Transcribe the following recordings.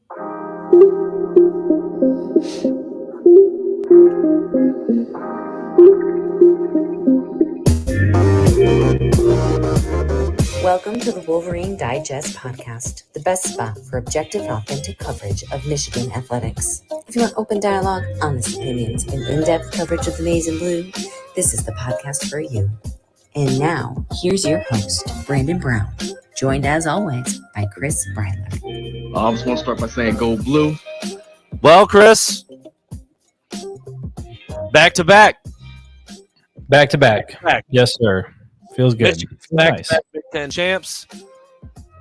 Welcome to the Wolverine Digest podcast, the best spot for objective and authentic coverage of Michigan athletics. If you want open dialogue, honest opinions, and in-depth coverage of the maize and blue, this is the podcast for you. And now, here's your host, Brandon Brown, joined as always by Chris Breiler. I just want to start by saying go blue. Well, Chris, back to back. Back to back. Yes, sir. Feels good. Back Nice. to back Big Ten champs.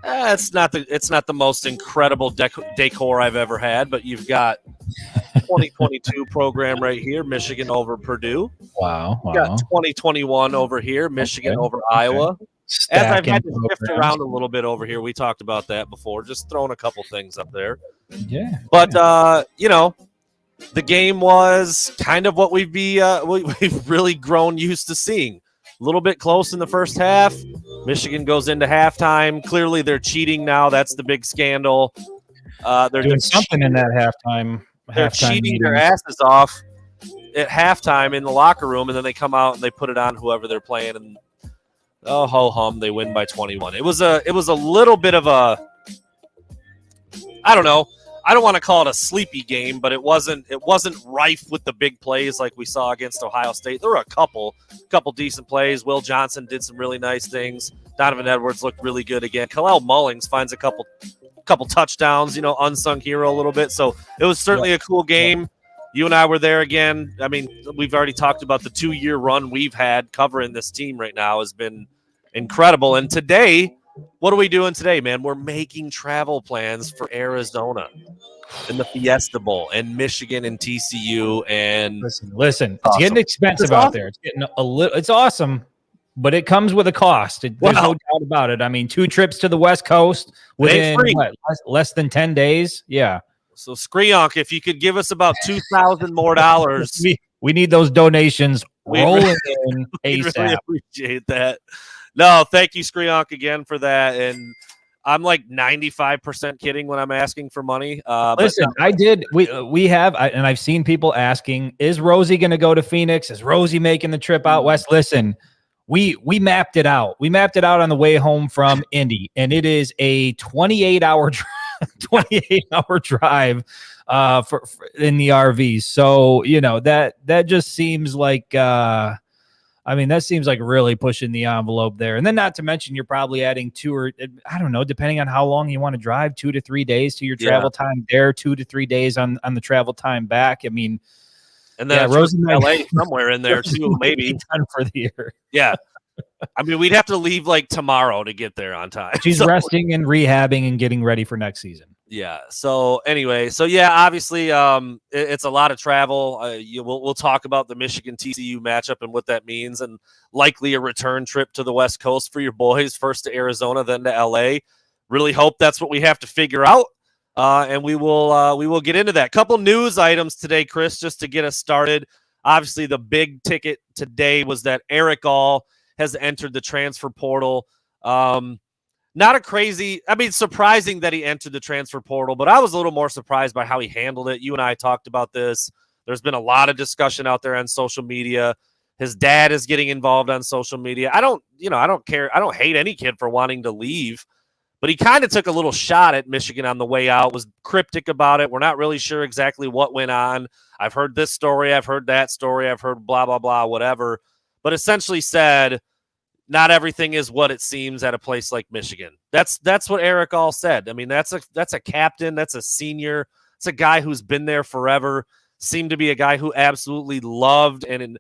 It's not the most incredible decor I've ever had, but you've got 2022 program right here, Michigan over Purdue. Wow. You've got 2021 over here, Michigan over Iowa. As I've had to shift around a little bit over here, we talked about that before, just throwing a couple things up there. Yeah. But the game was kind of what we've really grown used to seeing. A little bit close in the first half. Michigan goes into halftime. Clearly, they're cheating now. That's the big scandal. They're doing something in that halftime. They're cheating their asses off at halftime in the locker room, and then they come out and they put it on whoever they're playing, and oh ho hum, they win by 21. It was a little bit of a, I don't know. I don't want to call it a sleepy game, but it wasn't rife with the big plays like we saw against Ohio State. There were a couple decent plays. Will Johnson did some really nice things. Donovan Edwards looked really good again. Kalel Mullings finds a couple touchdowns, unsung hero a little bit. So it was certainly a cool game. You and I were there again. I mean, we've already talked about the 2-year run we've had covering this team right now has been incredible. And today, what are we doing today, man? We're making travel plans for Arizona and the Fiesta Bowl and Michigan and TCU. And listen, it's getting expensive out there. It's getting it's awesome, but it comes with a cost. There's no doubt about it. I mean, 2 trips to the West Coast within less than 10 days. Yeah. So Skrionk, if you could give us about $2,000 more dollars, we need those donations rolling in ASAP. Really appreciate that. No, thank you, Skrionk, again for that. And I'm like 95% kidding when I'm asking for money. Listen, I did. We have, and I've seen people asking, is Rosie going to go to Phoenix? Is Rosie making the trip out west? Listen, we mapped it out. We mapped it out on the way home from Indy, and it is a 28-hour drive for in the RVs. So that just seems like. That seems like really pushing the envelope there. And then not to mention, you're probably adding 2 or, I don't know, depending on how long you want to drive, 2 to 3 days to your travel time there, 2 to 3 days on the travel time back. I mean, and then Rose in LA somewhere in there too, maybe done for the year. Yeah. I mean, we'd have to leave like tomorrow to get there on time. She's resting and rehabbing and getting ready for next season. Yeah. So anyway, obviously, it's a lot of travel. We'll talk about the Michigan TCU matchup and what that means, and likely a return trip to the West Coast for your boys, first to Arizona, then to LA. Really hope that's what we have to figure out, and we will get into that. Couple news items today, Chris, just to get us started. Obviously, the big ticket today was that Erick has entered the transfer portal. Surprising that he entered the transfer portal, but I was a little more surprised by how he handled it. You and I talked about this. There's been a lot of discussion out there on social media. His dad is getting involved on social media. I don't care. I don't hate any kid for wanting to leave, but he kind of took a little shot at Michigan on the way out, was cryptic about it. We're not really sure exactly what went on. I've heard this story. I've heard that story. I've heard blah, blah, blah, whatever, but essentially said, not everything is what it seems at a place like Michigan. That's what Erick said. I mean, that's a captain. That's a senior. It's a guy who's been there forever. Seemed to be a guy who absolutely loved and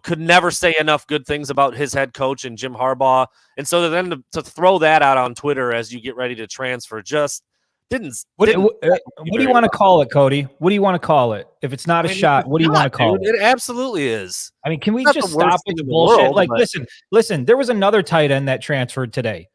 could never say enough good things about his head coach and Jim Harbaugh. And so then to throw that out on Twitter as you get ready to transfer just didn't. What do you want to call it, Cody? What do you want to call it? If it's not a shot, what do you want to call it? It absolutely is. I mean, can we just stop with the bullshit? Listen, there was another tight end that transferred today.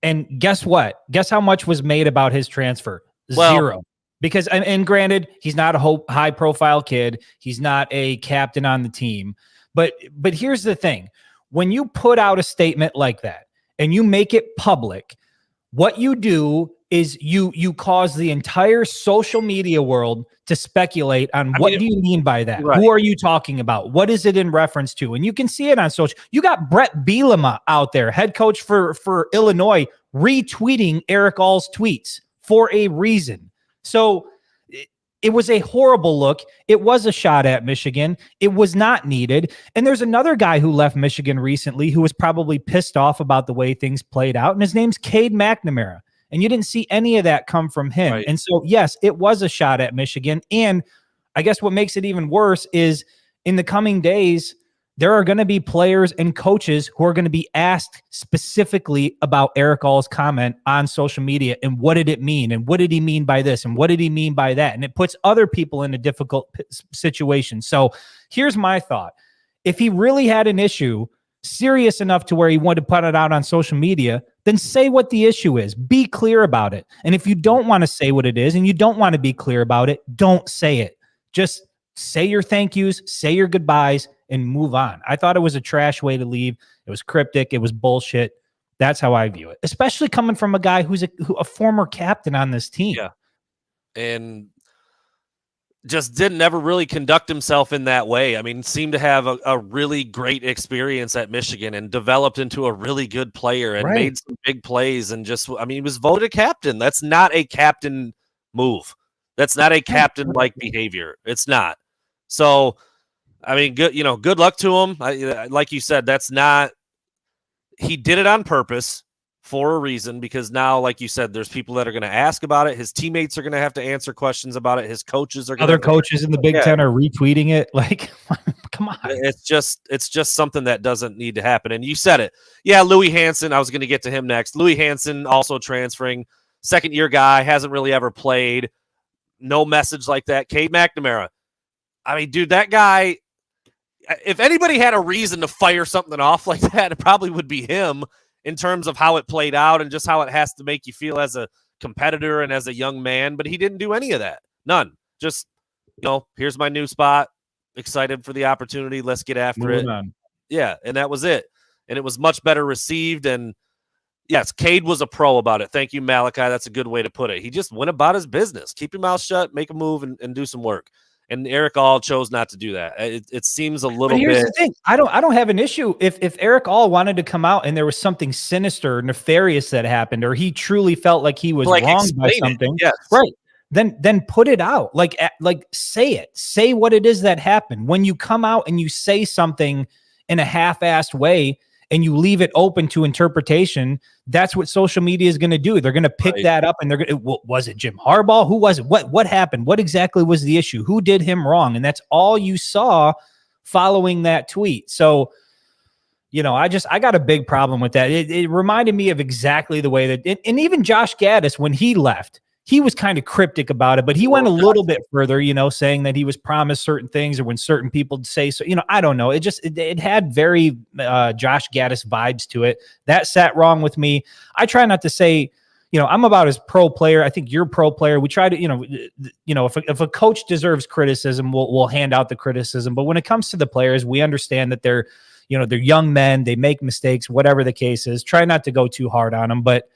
And guess what? Guess how much was made about his transfer? Zero. Because, and granted, he's not a high-profile kid. He's not a captain on the team. But here's the thing. When you put out a statement like that and you make it public, what you do is you cause the entire social media world to speculate on what do you mean by that? Right. Who are you talking about? What is it in reference to? And you can see it on social. You got Brett Bielema out there, head coach for Illinois, retweeting Erick All's tweets for a reason. So it was a horrible look. It was a shot at Michigan. It was not needed. And there's another guy who left Michigan recently who was probably pissed off about the way things played out, and his name's Cade McNamara. And you didn't see any of that come from him. Right. And so, yes, it was a shot at Michigan. And I guess what makes it even worse is in the coming days, there are going to be players and coaches who are going to be asked specifically about Erick All's comment on social media and what did it mean? And what did he mean by this? And what did he mean by that? And it puts other people in a difficult situation. So here's my thought. If he really had an issue serious enough to where he wanted to put it out on social media, then say what the issue is. Be clear about it. And if you don't want to say what it is and you don't want to be clear about it, don't say it. Just say your thank yous, say your goodbyes, and move on. I thought it was a trash way to leave. It was cryptic. It was bullshit. That's how I view it, especially coming from a guy who's a former captain on this team. Yeah. And just didn't ever really conduct himself in that way. I mean, seemed to have a really great experience at Michigan and developed into a really good player and made some big plays. And just, I mean, he was voted captain. That's not a captain move. That's not a captain-like behavior. It's not. So, I mean, good luck to him. Like you said, he did it on purpose for a reason, because now, like you said, there's people that are going to ask about it. His teammates are going to have to answer questions about it. His coaches are going to. Other coaches in the Big Ten are retweeting it. Like, come on. It's just something that doesn't need to happen. And you said it. Yeah, Louis Hansen, I was going to get to him next. Louis Hansen also transferring, second-year guy, hasn't really ever played. No message like that. Cade McNamara. I mean, dude, that guy, if anybody had a reason to fire something off like that, it probably would be him, in terms of how it played out and just how it has to make you feel as a competitor and as a young man. But he didn't do any of that. None. Just, here's my new spot. Excited for the opportunity. Let's get after it. Yeah, and that was it. And it was much better received. And yes, Cade was a pro about it. Thank you, Malachi. That's a good way to put it. He just went about his business. Keep your mouth shut, make a move, and do some work. And Erick All chose not to do that. It seems a little bit. Here's the thing. I don't have an issue if Erick All wanted to come out and there was something sinister, nefarious that happened, or he truly felt like he was wronged by something. Yes. Right. Then put it out. Like say it. Say what it is that happened. When you come out and you say something in a half-assed way and you leave it open to interpretation, that's what social media is going to do. They're going to pick that up and they're going to, was it Jim Harbaugh? Who was it? What happened? What exactly was the issue? Who did him wrong? And that's all you saw following that tweet. So, I got a big problem with that. It reminded me of exactly the way that, and even Josh Gaddis, when he left, he was kind of cryptic about it, but he went a little bit further, saying that he was promised certain things, or when certain people say so, I don't know. It had very Josh Gaddis vibes to it. That sat wrong with me. I try not to say, I'm about as pro player. I think you're pro player. We try to, if a coach deserves criticism, we'll hand out the criticism. But when it comes to the players, we understand that they're young men. They make mistakes, whatever the case is. Try not to go too hard on them. But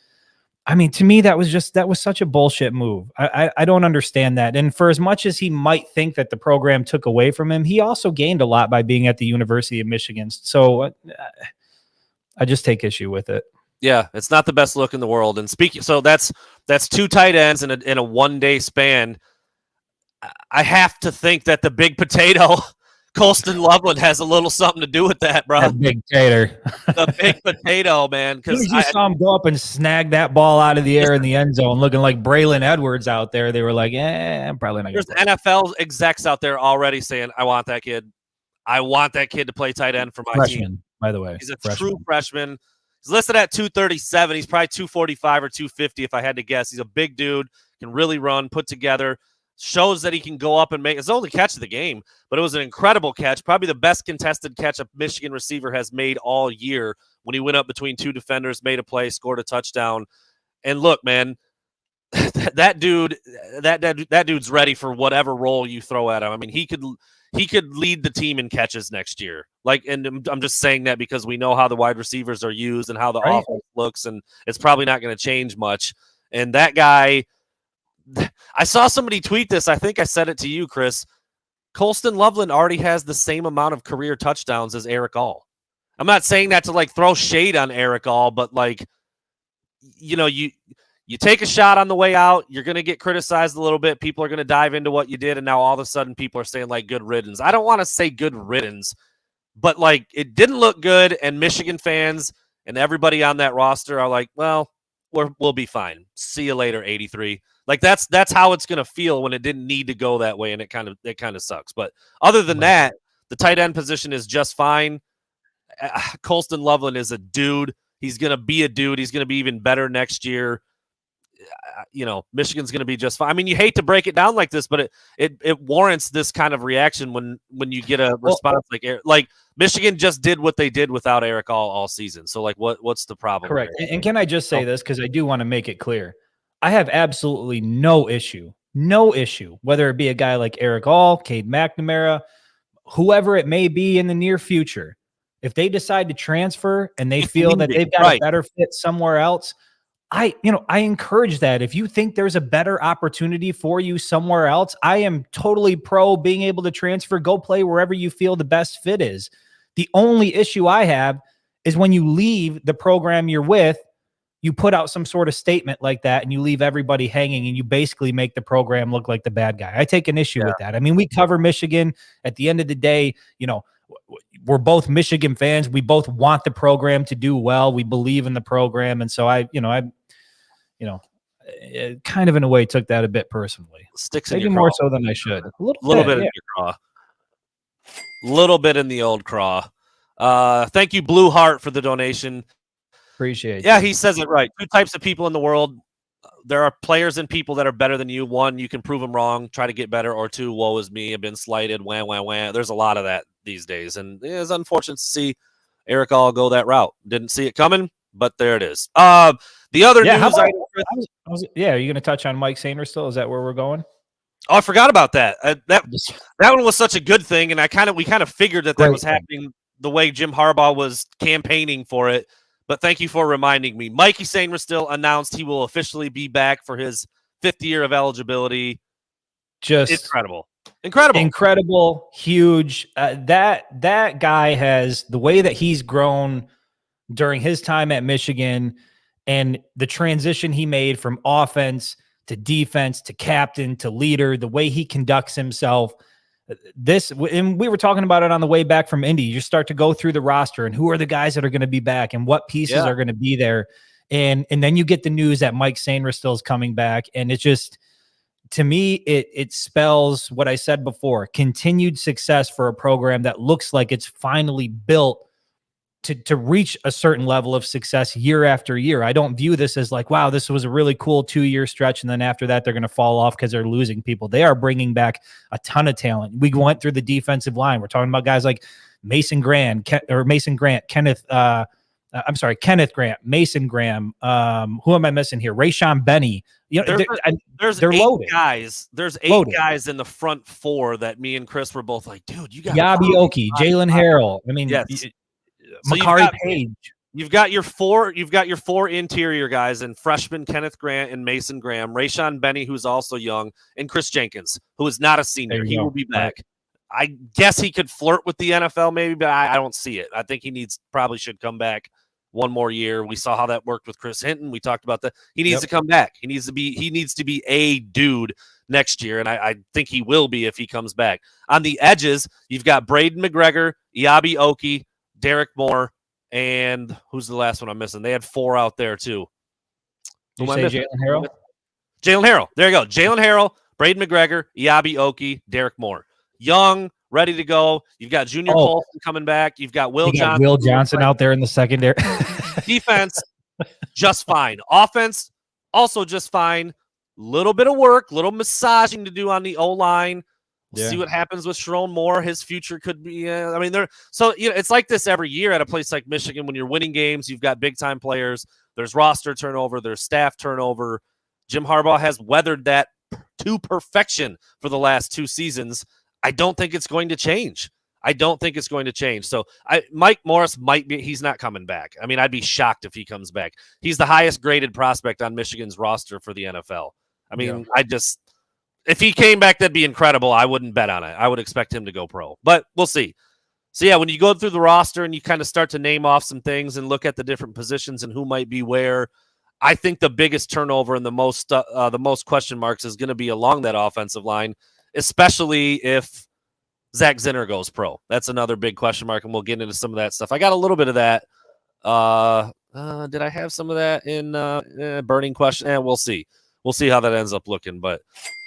I mean, to me, that was such a bullshit move. I don't understand that. And for as much as he might think that the program took away from him, he also gained a lot by being at the University of Michigan. So I just take issue with it. Yeah, it's not the best look in the world. And so that's two tight ends in a 1 day span. I have to think that the big potato, Colston Loveland, has a little something to do with that, bro. That big tater. The big potato, man. Because you saw him go up and snag that ball out of the air in the end zone, looking like Braylon Edwards out there. They were like, I'm probably not going to. There's NFL execs out there already saying, I want that kid. I want that kid to play tight end for my team. By the way. He's a true freshman. He's listed at 237. He's probably 245 or 250 if I had to guess. He's a big dude, can really run, put together. Shows that he can go up and make – it's the only catch of the game, but it was an incredible catch, probably the best contested catch a Michigan receiver has made all year when he went up between two defenders, made a play, scored a touchdown. And look, man, that dude's ready for whatever role you throw at him. I mean, he could lead the team in catches next year. And I'm just saying that because we know how the wide receivers are used and how the offense looks, and it's probably not going to change much. And that guy, I saw somebody tweet this. I think I said it to you, Chris. Colston Loveland already has the same amount of career touchdowns as Erick All. I'm not saying that to like throw shade on Erick All, but like, you know, you take a shot on the way out, you're going to get criticized a little bit. People are going to dive into what you did, and now all of a sudden people are saying like good riddance. I don't want to say good riddance, but like it didn't look good, and Michigan fans and everybody on that roster are like, well, we'll be fine. See you later, 83. Like that's how it's going to feel when it didn't need to go that way, and it kind of sucks. But other than that, the tight end position is just fine. Colston Loveland is a dude. He's going to be a dude. He's going to be even better next year. You know, Michigan's going to be just fine. I mean, you hate to break it down like this, but it warrants this kind of reaction when you get a response like Michigan just did what they did without Erick all season. So like, what's the problem? Correct. And can I just say this, because I do want to make it clear. I have absolutely no issue, whether it be a guy like Erick All, Cade McNamara, whoever it may be in the near future. If they decide to transfer and they feel that they've got a better fit somewhere else, I encourage that. If you think there's a better opportunity for you somewhere else, I am totally pro being able to transfer, go play wherever you feel the best fit is. The only issue I have is when you leave the program you're with, you put out some sort of statement like that and you leave everybody hanging and you basically make the program look like the bad guy. I take an issue with that. I mean, we cover Michigan. At the end of the day, we're both Michigan fans. We both want the program to do well. We believe in the program. And so I kind of in a way took that a bit personally. Sticks in maybe your more craw. so than I should. A little bit in your craw. Little bit in the old craw. Thank you, Blue Heart, for the donation. Appreciate it. Yeah, he says it right. Two types of people in the world. There are players and people that are better than you. One, you can prove them wrong, try to get better. Or two, woe is me, I've been slighted, wah, wah, wah. There's a lot of that these days. And it's unfortunate to see Erick All go that route. Didn't see it coming, but there it is. The other news. Are you going to touch on Mike Sainer still? Is that where we're going? Oh, I forgot about that. That one was such a good thing, and we kind of figured that was happening the way Jim Harbaugh was campaigning for it. But thank you for reminding me. Mikey Sainristil announced he will officially be back for his 5th year of eligibility. Just incredible, huge. That guy has the way that he's grown during his time at Michigan and the transition he made from offense to defense to captain to leader, the way he conducts himself. And we were talking about it on the way back from Indy. You start to go through the roster and who are the guys that are going to be back and what pieces are going to be there. And then you get the news that Mike Sainristil is coming back. And it's just, to me, it spells what I said before, continued success for a program that looks like it's finally built to reach a certain level of success year after year. I don't view this as like, wow, this was a really cool 2-year stretch, and then after that, they're going to fall off because they're losing people. They are bringing back a ton of talent. We went through the defensive line. We're talking about guys like Kenneth Grant, Mason Graham. Who am I missing here? Rayshon Benny. There's they're 8 loaded. guys. There's 8 loaded. guys in the front 4 that me and Chris were both like, dude, you got Yabi Oki, Jalen Harrell. I mean, yes. Makari Page. You've got your 4 interior guys and freshman Kenneth Grant and Mason Graham, Rayshon Benny, who's also young, and Chris Jenkins, who is not a senior. He will be back. Right. I guess he could flirt with the NFL maybe, but I don't see it. I think he probably should come back one more year. We saw how that worked with Chris Hinton. We talked about that. He needs to come back. He needs to be a dude next year, and I think he will be if he comes back. On the edges, you've got Braden McGregor, Yabi Oki, Derek Moore, and who's the last one I'm missing? They had 4 out there too. Did you say Jalen Harrell? Jalen Harrell. There you go. Jalen Harrell, Braden McGregor, Yabi Oki, Derek Moore. Young, ready to go. You've got Junior Colston coming back. You've got Will Johnson out there in the secondary. Defense, just fine. Offense, also just fine. Little bit of work, little massaging to do on the O-line. We'll see what happens with Sharon Moore. His future could be. It's like this every year at a place like Michigan. When you're winning games, you've got big time players. There's roster turnover. There's staff turnover. Jim Harbaugh has weathered that to perfection for the last 2 seasons. I don't think it's going to change. I don't think it's going to change. So Mike Morris he's not coming back. I mean, I'd be shocked if he comes back. He's the highest graded prospect on Michigan's roster for the NFL. I mean, if he came back, that'd be incredible. I wouldn't bet on it. I would expect him to go pro, but we'll see. So yeah, when you go through the roster and you kind of start to name off some things and look at the different positions and who might be where, I think the biggest turnover and the most question marks is going to be along that offensive line, especially if Zach Zinner goes pro. That's another big question mark, and we'll get into some of that stuff. I got a little bit of that. Did I have some of that in burning question? We'll see. We'll see how that ends up looking. But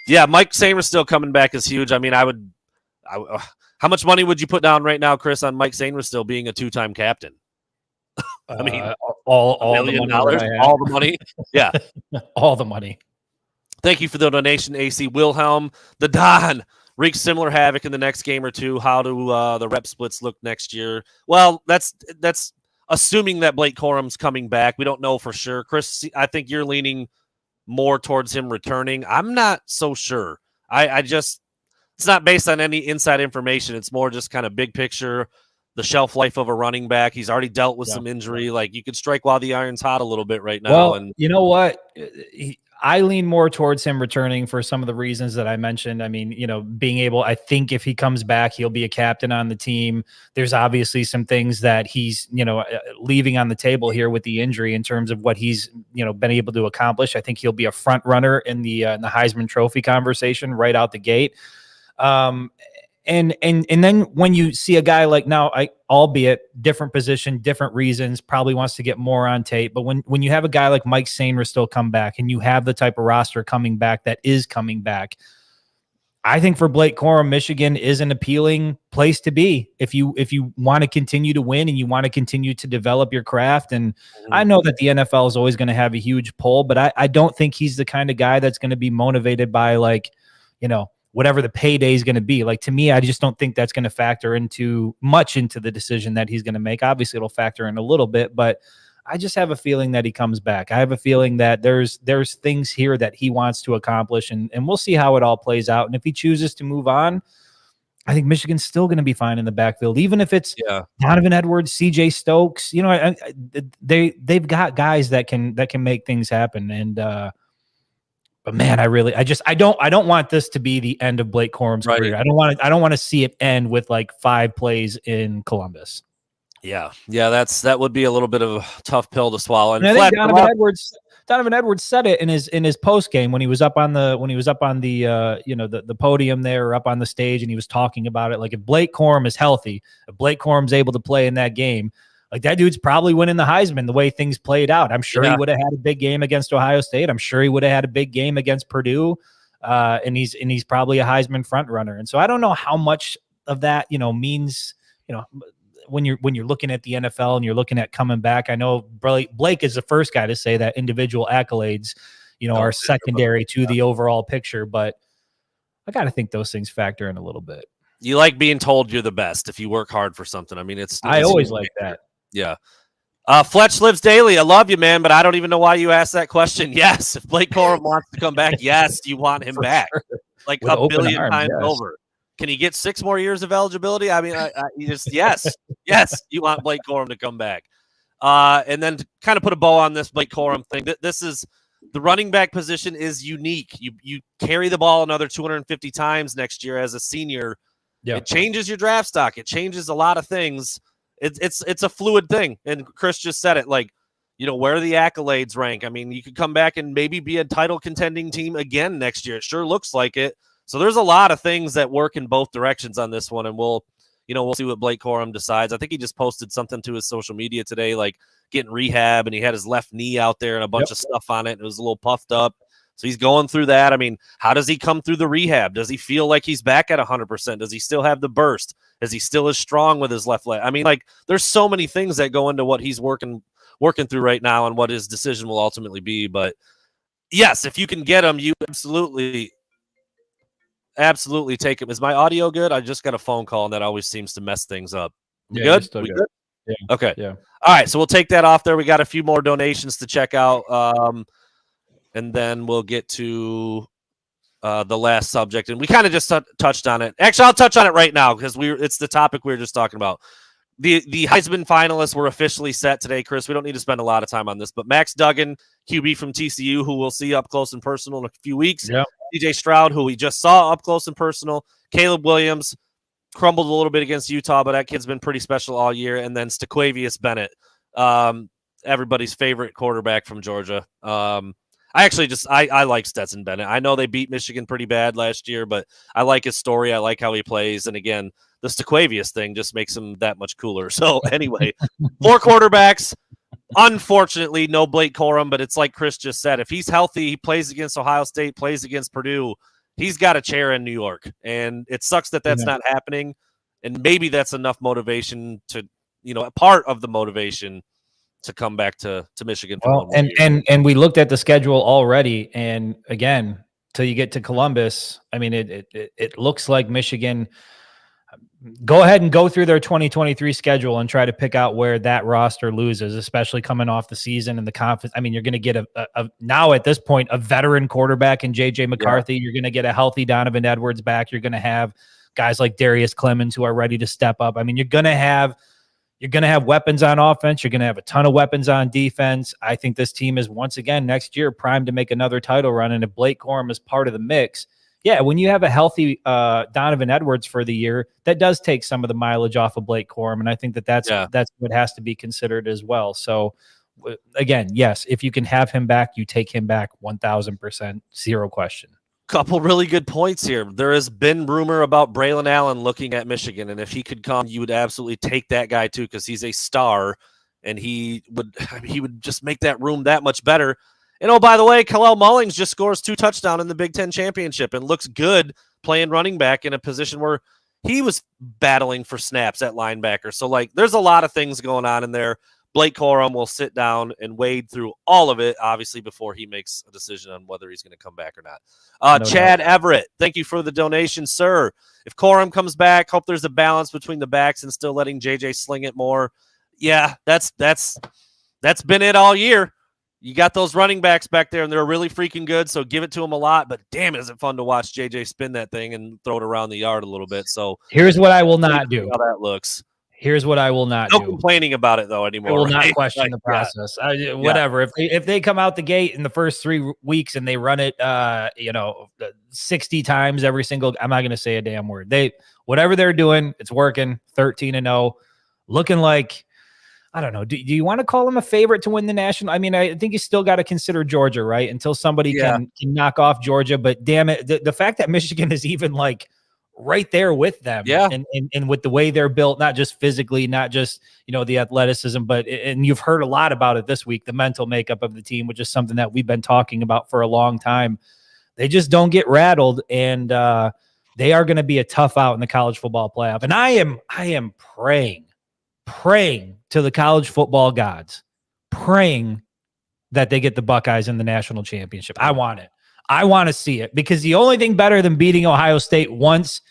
yeah, Mike Samer still coming back is huge. I mean, how much money would you put down right now, Chris, on Mike Samer still being a 2-time captain? I mean, all $1 million, all the money. Yeah, all the money. Thank you for the donation, AC Wilhelm. The Don wreaks similar havoc in the next game or two. How do the rep splits look next year? Well, that's assuming that Blake Corum's coming back. We don't know for sure. Chris, I think you're leaning more towards him returning. I'm not so sure. It's not based on any inside information. It's more just kind of big picture, the shelf life of a running back. He's already dealt with some injury. Like, you could strike while the iron's hot a little bit right now. Well, and you know what? I lean more towards him returning for some of the reasons that I mentioned. I mean, being able, I think if he comes back, he'll be a captain on the team. There's obviously some things that he's, leaving on the table here with the injury in terms of what he's, been able to accomplish. I think he'll be a front runner in the Heisman Trophy conversation right out the gate. And then when you see a guy like now, albeit different position, different reasons, probably wants to get more on tape. But when you have a guy like Mike Sainer still come back and you have the type of roster coming back that is coming back, I think for Blake Corum, Michigan is an appealing place to be if you want to continue to win and you want to continue to develop your craft. And I know that the NFL is always going to have a huge pull, but I don't think he's the kind of guy that's going to be motivated by whatever the payday is going to be. Like, to me, I just don't think that's going to factor into the decision that he's going to make. Obviously it'll factor in a little bit, but I just have a feeling that he comes back. I have a feeling that there's things here that he wants to accomplish, and we'll see how it all plays out. And if he chooses to move on, I think Michigan's still going to be fine in the backfield, even if it's Donovan Edwards, CJ Stokes. They've got guys that can make things happen. And but man, I don't want this to be the end of Blake Corum's career. I don't want to see it end with like 5 plays in Columbus. Yeah, that would be a little bit of a tough pill to swallow. And I think Donovan Edwards said it in his post game when he was up on the the podium there, or up on the stage, and he was talking about it. Like, if Blake Corum is healthy, if Blake Corum's able to play in that game, like, that dude's probably winning the Heisman the way things played out. I'm sure he would have had a big game against Ohio State. I'm sure he would have had a big game against Purdue. And he's probably a Heisman front runner. And so I don't know how much of that, means, when you're looking at the NFL and you're looking at coming back. I know Blake is the first guy to say that individual accolades, are secondary to the overall picture, but I got to think those things factor in a little bit. You like being told you're the best if you work hard for something. I mean, I always like that. Yeah. Fletch Lives Daily. I love you, man, but I don't even know why you asked that question. Yes. If Blake Corum wants to come back, yes, you want him back. Sure. Like, with a billion times over. Can he get 6 more years of eligibility? I mean, yes, you want Blake Corum to come back. And then to kind of put a bow on this Blake Corum thing, this is the running back position is unique. You carry the ball another 250 times next year as a senior. Yeah. It changes your draft stock. It changes a lot of things. It's a fluid thing. And Chris just said it, like, where the accolades rank. I mean, you could come back and maybe be a title contending team again next year. It sure looks like it. So there's a lot of things that work in both directions on this one. And we'll see what Blake Corum decides. I think he just posted something to his social media today, like getting rehab, and he had his left knee out there and a bunch of stuff on it. And it was a little puffed up. So he's going through that. I mean, how does he come through the rehab? Does he feel like he's back at 100%? Does he still have the burst? Is he still as strong with his left leg? I mean, like, there's so many things that go into what he's working through right now and what his decision will ultimately be. But yes, if you can get him, you absolutely take him. Is my audio good? I just got a phone call, and that always seems to mess things up. We good? We good? Yeah. Okay. Yeah. All right. So we'll take that off there. We got a few more donations to check out. And then we'll get to the last subject, and we kind of just touched on it. Actually, I'll touch on it right now because it's the topic we were just talking about. The Heisman finalists were officially set today, Chris. We don't need to spend a lot of time on this, but Max Duggan, QB from TCU, who we'll see up close and personal in a few weeks. Yep. DJ Stroud, who we just saw up close and personal. Caleb Williams crumbled a little bit against Utah, but that kid's been pretty special all year. And then Stequavius Bennett, everybody's favorite quarterback from Georgia. I like Stetson Bennett. I know they beat Michigan pretty bad last year, but I like his story. I like how he plays. And again, the Stequavius thing just makes him that much cooler. So anyway, 4 quarterbacks. Unfortunately, no Blake Corum, but it's like Chris just said. If he's healthy, he plays against Ohio State, plays against Purdue, he's got a chair in New York. And it sucks that that's not happening. And maybe that's enough motivation to, part of the motivation to come back to Michigan. Well, and we looked at the schedule already. And again, till you get to Columbus, I mean, it looks like Michigan. Go ahead and go through their 2023 schedule and try to pick out where that roster loses, especially coming off the season and the confidence. I mean, you're going to get a now at this point, a veteran quarterback in JJ McCarthy. Yeah. You're going to get a healthy Donovan Edwards back. You're going to have guys like Darius Clemens who are ready to step up. I mean, you're going to have weapons on offense. You're going to have a ton of weapons on defense. I think this team is once again next year primed to make another title run. And if Blake Corum is part of the mix, yeah, when you have a healthy Donovan Edwards for the year, that does take some of the mileage off of Blake Corum, and I think that's what has to be considered as well. So, again, yes, if you can have him back, you take him back 1,000%, zero question. Couple really good points here. There has been rumor about Braylon Allen looking at Michigan, and if he could come, you would absolutely take that guy too because he's a star, and he would just make that room that much better. And, oh, by the way, Kalel Mullings just scores 2 touchdowns in the Big Ten championship and looks good playing running back in a position where he was battling for snaps at linebacker. So, there's a lot of things going on in there. Blake Corum will sit down and wade through all of it, obviously, before he makes a decision on whether he's going to come back or not. Chad Everett, thank you for the donation, sir. If Corum comes back, hope there's a balance between the backs and still letting JJ sling it more. Yeah, that's been it all year. You got those running backs back there, and they're really freaking good, so give it to them a lot. But, damn, is it fun to watch JJ spin that thing and throw it around the yard a little bit. So here's what I will not do. How that looks. Here's what I will not do. No complaining about it, though, anymore. I will not question the process. Whatever. If they come out the gate in the first 3 weeks and they run it, 60 times every single – I'm not going to say a damn word. Whatever they're doing, it's working, 13-0, looking like – I don't know. Do you want to call him a favorite to win the national? I mean, I think you still got to consider Georgia, right? Until somebody can knock off Georgia. But damn it, the fact that Michigan is even right there with them, and with the way they're built, not just physically, not just the athleticism, but and you've heard a lot about it this week, the mental makeup of the team, which is something that we've been talking about for a long time. They just don't get rattled, and they are going to be a tough out in the college football playoff. And I am praying to the college football gods, praying that they get the Buckeyes in the national championship. I want it. I want to see it because the only thing better than beating Ohio State once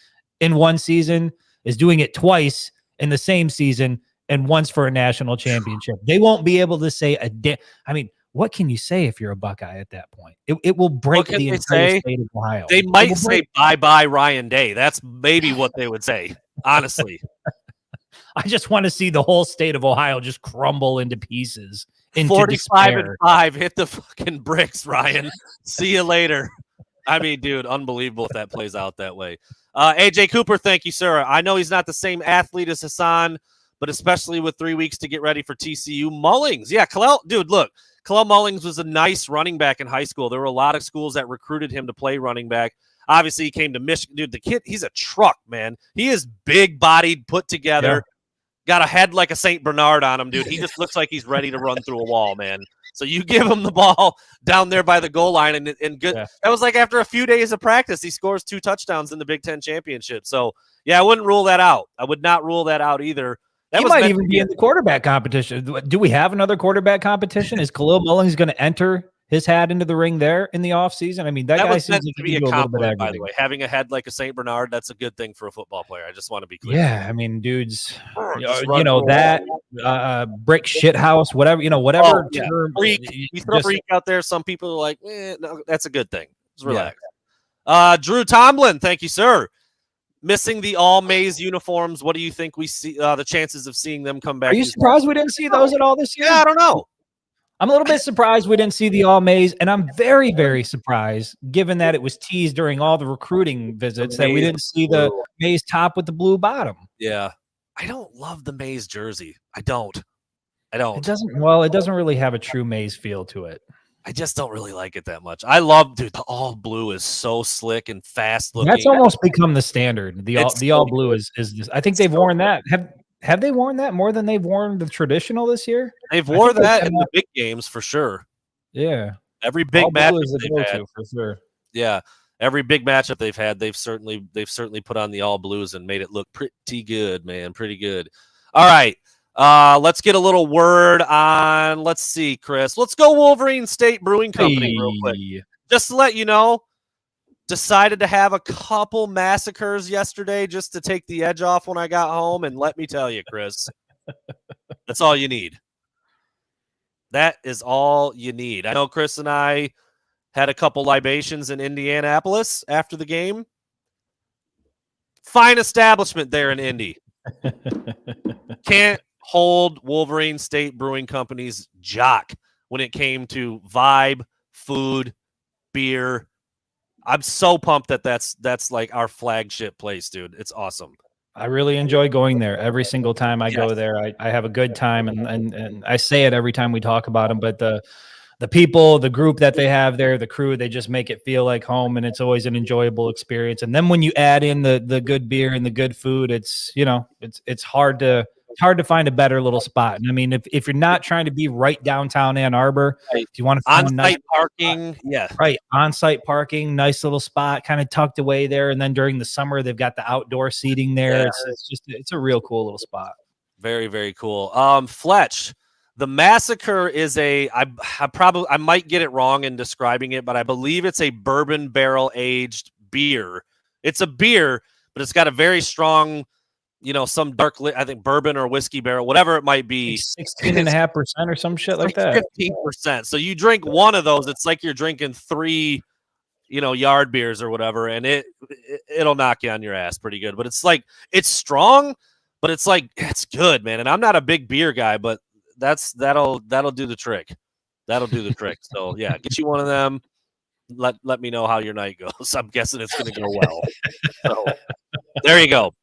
in one season is doing it twice in the same season and once for a national championship. They won't be able to say I mean, what can you say if you're a Buckeye at that point? It will break the entire state of Ohio. They might say bye-bye Ryan Day. That's maybe what they would say, honestly. I just want to see the whole state of Ohio just crumble into pieces. 45-5, hit the fucking bricks, Ryan. See you later. I mean, dude, unbelievable if that plays out that way. AJ Cooper, thank you, sir. I know he's not the same athlete as Hassan, but especially with 3 weeks to get ready for TCU. Mullings, yeah, Kalel Mullings was a nice running back in high school. There were a lot of schools that recruited him to play running back. Obviously, he came to Michigan. Dude, the kid, he's a truck, man. He is big-bodied, put together. Yeah. Got a head like a St. Bernard on him, dude. He just looks like he's ready to run through a wall, man. So you give him the ball down there by the goal line, and good. Yeah. That was after a few days of practice, he scores 2 touchdowns in the Big Ten championship. So, yeah, I wouldn't rule that out. I would not rule that out either. He might even be in the quarterback competition. Do we have another quarterback competition? Is Kalel Mullings going to enter his hat into the ring there in the offseason? I mean, that guy seems to be a compliment, by the way. Having a head like a St. Bernard, that's a good thing for a football player. I just want to be clear. Yeah, I mean, dudes, that brick shit house, whatever, whatever term. Freak. You throw freak out there. Some people are like, no, that's a good thing. Just relax. Drew Tomlin, thank you, sir. Missing the all maize uniforms. What do you think we see the chances of seeing them come back? Are you surprised we didn't see those at all this year? Yeah, I don't know. I'm a little bit surprised we didn't see the all maize, and I'm very, very surprised, given that it was teased during all the recruiting visits, that we didn't see the maize top with the blue bottom. Yeah. I don't love the maize jersey. I don't. It doesn't really have a true maize feel to it. I just don't really like it that much. I love, dude, the all blue is so slick and fast looking. That's almost become the standard. The all blue is just, I think they've worn that. Have they worn that more than they've worn the traditional this year? They've worn that in the big games for sure. Yeah. Every big matchup they've had for sure. Yeah. Every big matchup they've had, they've certainly put on the all blues and made it look pretty good, man. Pretty good. All right. Let's get a little word on, let's see, Chris. Let's go Wolverine State Brewing Company real quick. Just to let you know, decided to have a couple massacres yesterday just to take the edge off when I got home. And let me tell you, Chris, that's all you need. That is all you need. I know Chris and I had a couple libations in Indianapolis after the game. Fine establishment there in Indy. Can't hold Wolverine State Brewing Company's jock when it came to vibe, food, beer. I'm so pumped that that's like our flagship place, dude. It's awesome. I really enjoy going there every single time I go there. I have a good time, and I say it every time we talk about them, but the people, the group that they have there, the crew, they just make it feel like home, and it's always an enjoyable experience. And then when you add in the good beer and the good food, it's hard to find a better little spot. And I mean, if you're not trying to be right downtown Ann Arbor, if you want to find on-site parking, on-site parking, nice little spot, kind of tucked away there. And then during the summer, they've got the outdoor seating there. Yeah. It's a real cool little spot. Very, very cool. Fletch, the massacre is I might get it wrong in describing it, but I believe it's a bourbon barrel aged beer. It's a beer, but it's got a very strong, some dark, I think bourbon or whiskey barrel, whatever it might be. 16.5% or some shit like that. 15%. So you drink one of those, it's like you're drinking 3, yard beers or whatever, and it'll knock you on your ass pretty good. But it's strong, but it's good, man. And I'm not a big beer guy, but that'll do the trick. That'll do the trick. So yeah, get you one of them. Let me know how your night goes. I'm guessing it's going to go well. So there you go.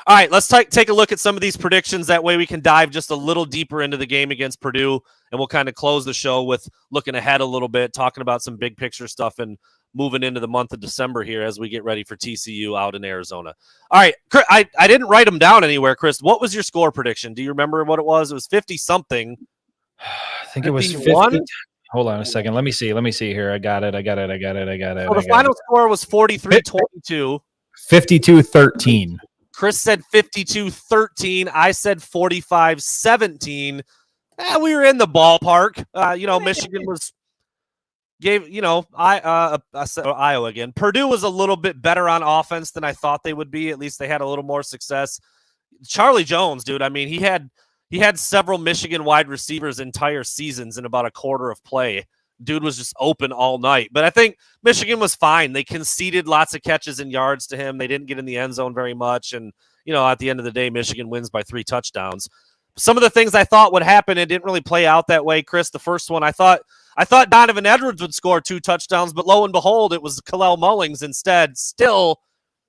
All right, let's take a look at some of these predictions. That way we can dive just a little deeper into the game against Purdue, and we'll kind of close the show with looking ahead a little bit, talking about some big picture stuff, and moving into the month of December here as we get ready for TCU out in Arizona. All right, I didn't write them down anywhere, Chris. What was your score prediction? Do you remember what it was? It was 50-something. I think it was 50. Hold on a second. Let me see here. I got it. So the final score was 43-22. 52-13. Chris said 52-13. I said 45-17. We were in the ballpark. Michigan Iowa again. Purdue was a little bit better on offense than I thought they would be. At least they had a little more success. Charlie Jones, dude. I mean, he had several Michigan wide receivers entire seasons in about a quarter of play. Dude was just open all night. But I think Michigan was fine. They conceded lots of catches and yards to him. They didn't get in the end zone very much. And, at the end of the day, Michigan wins by 3 touchdowns. Some of the things I thought would happen, it didn't really play out that way, Chris. The first one, I thought Donovan Edwards would score 2 touchdowns, but lo and behold, it was Kalel Mullings instead. Still,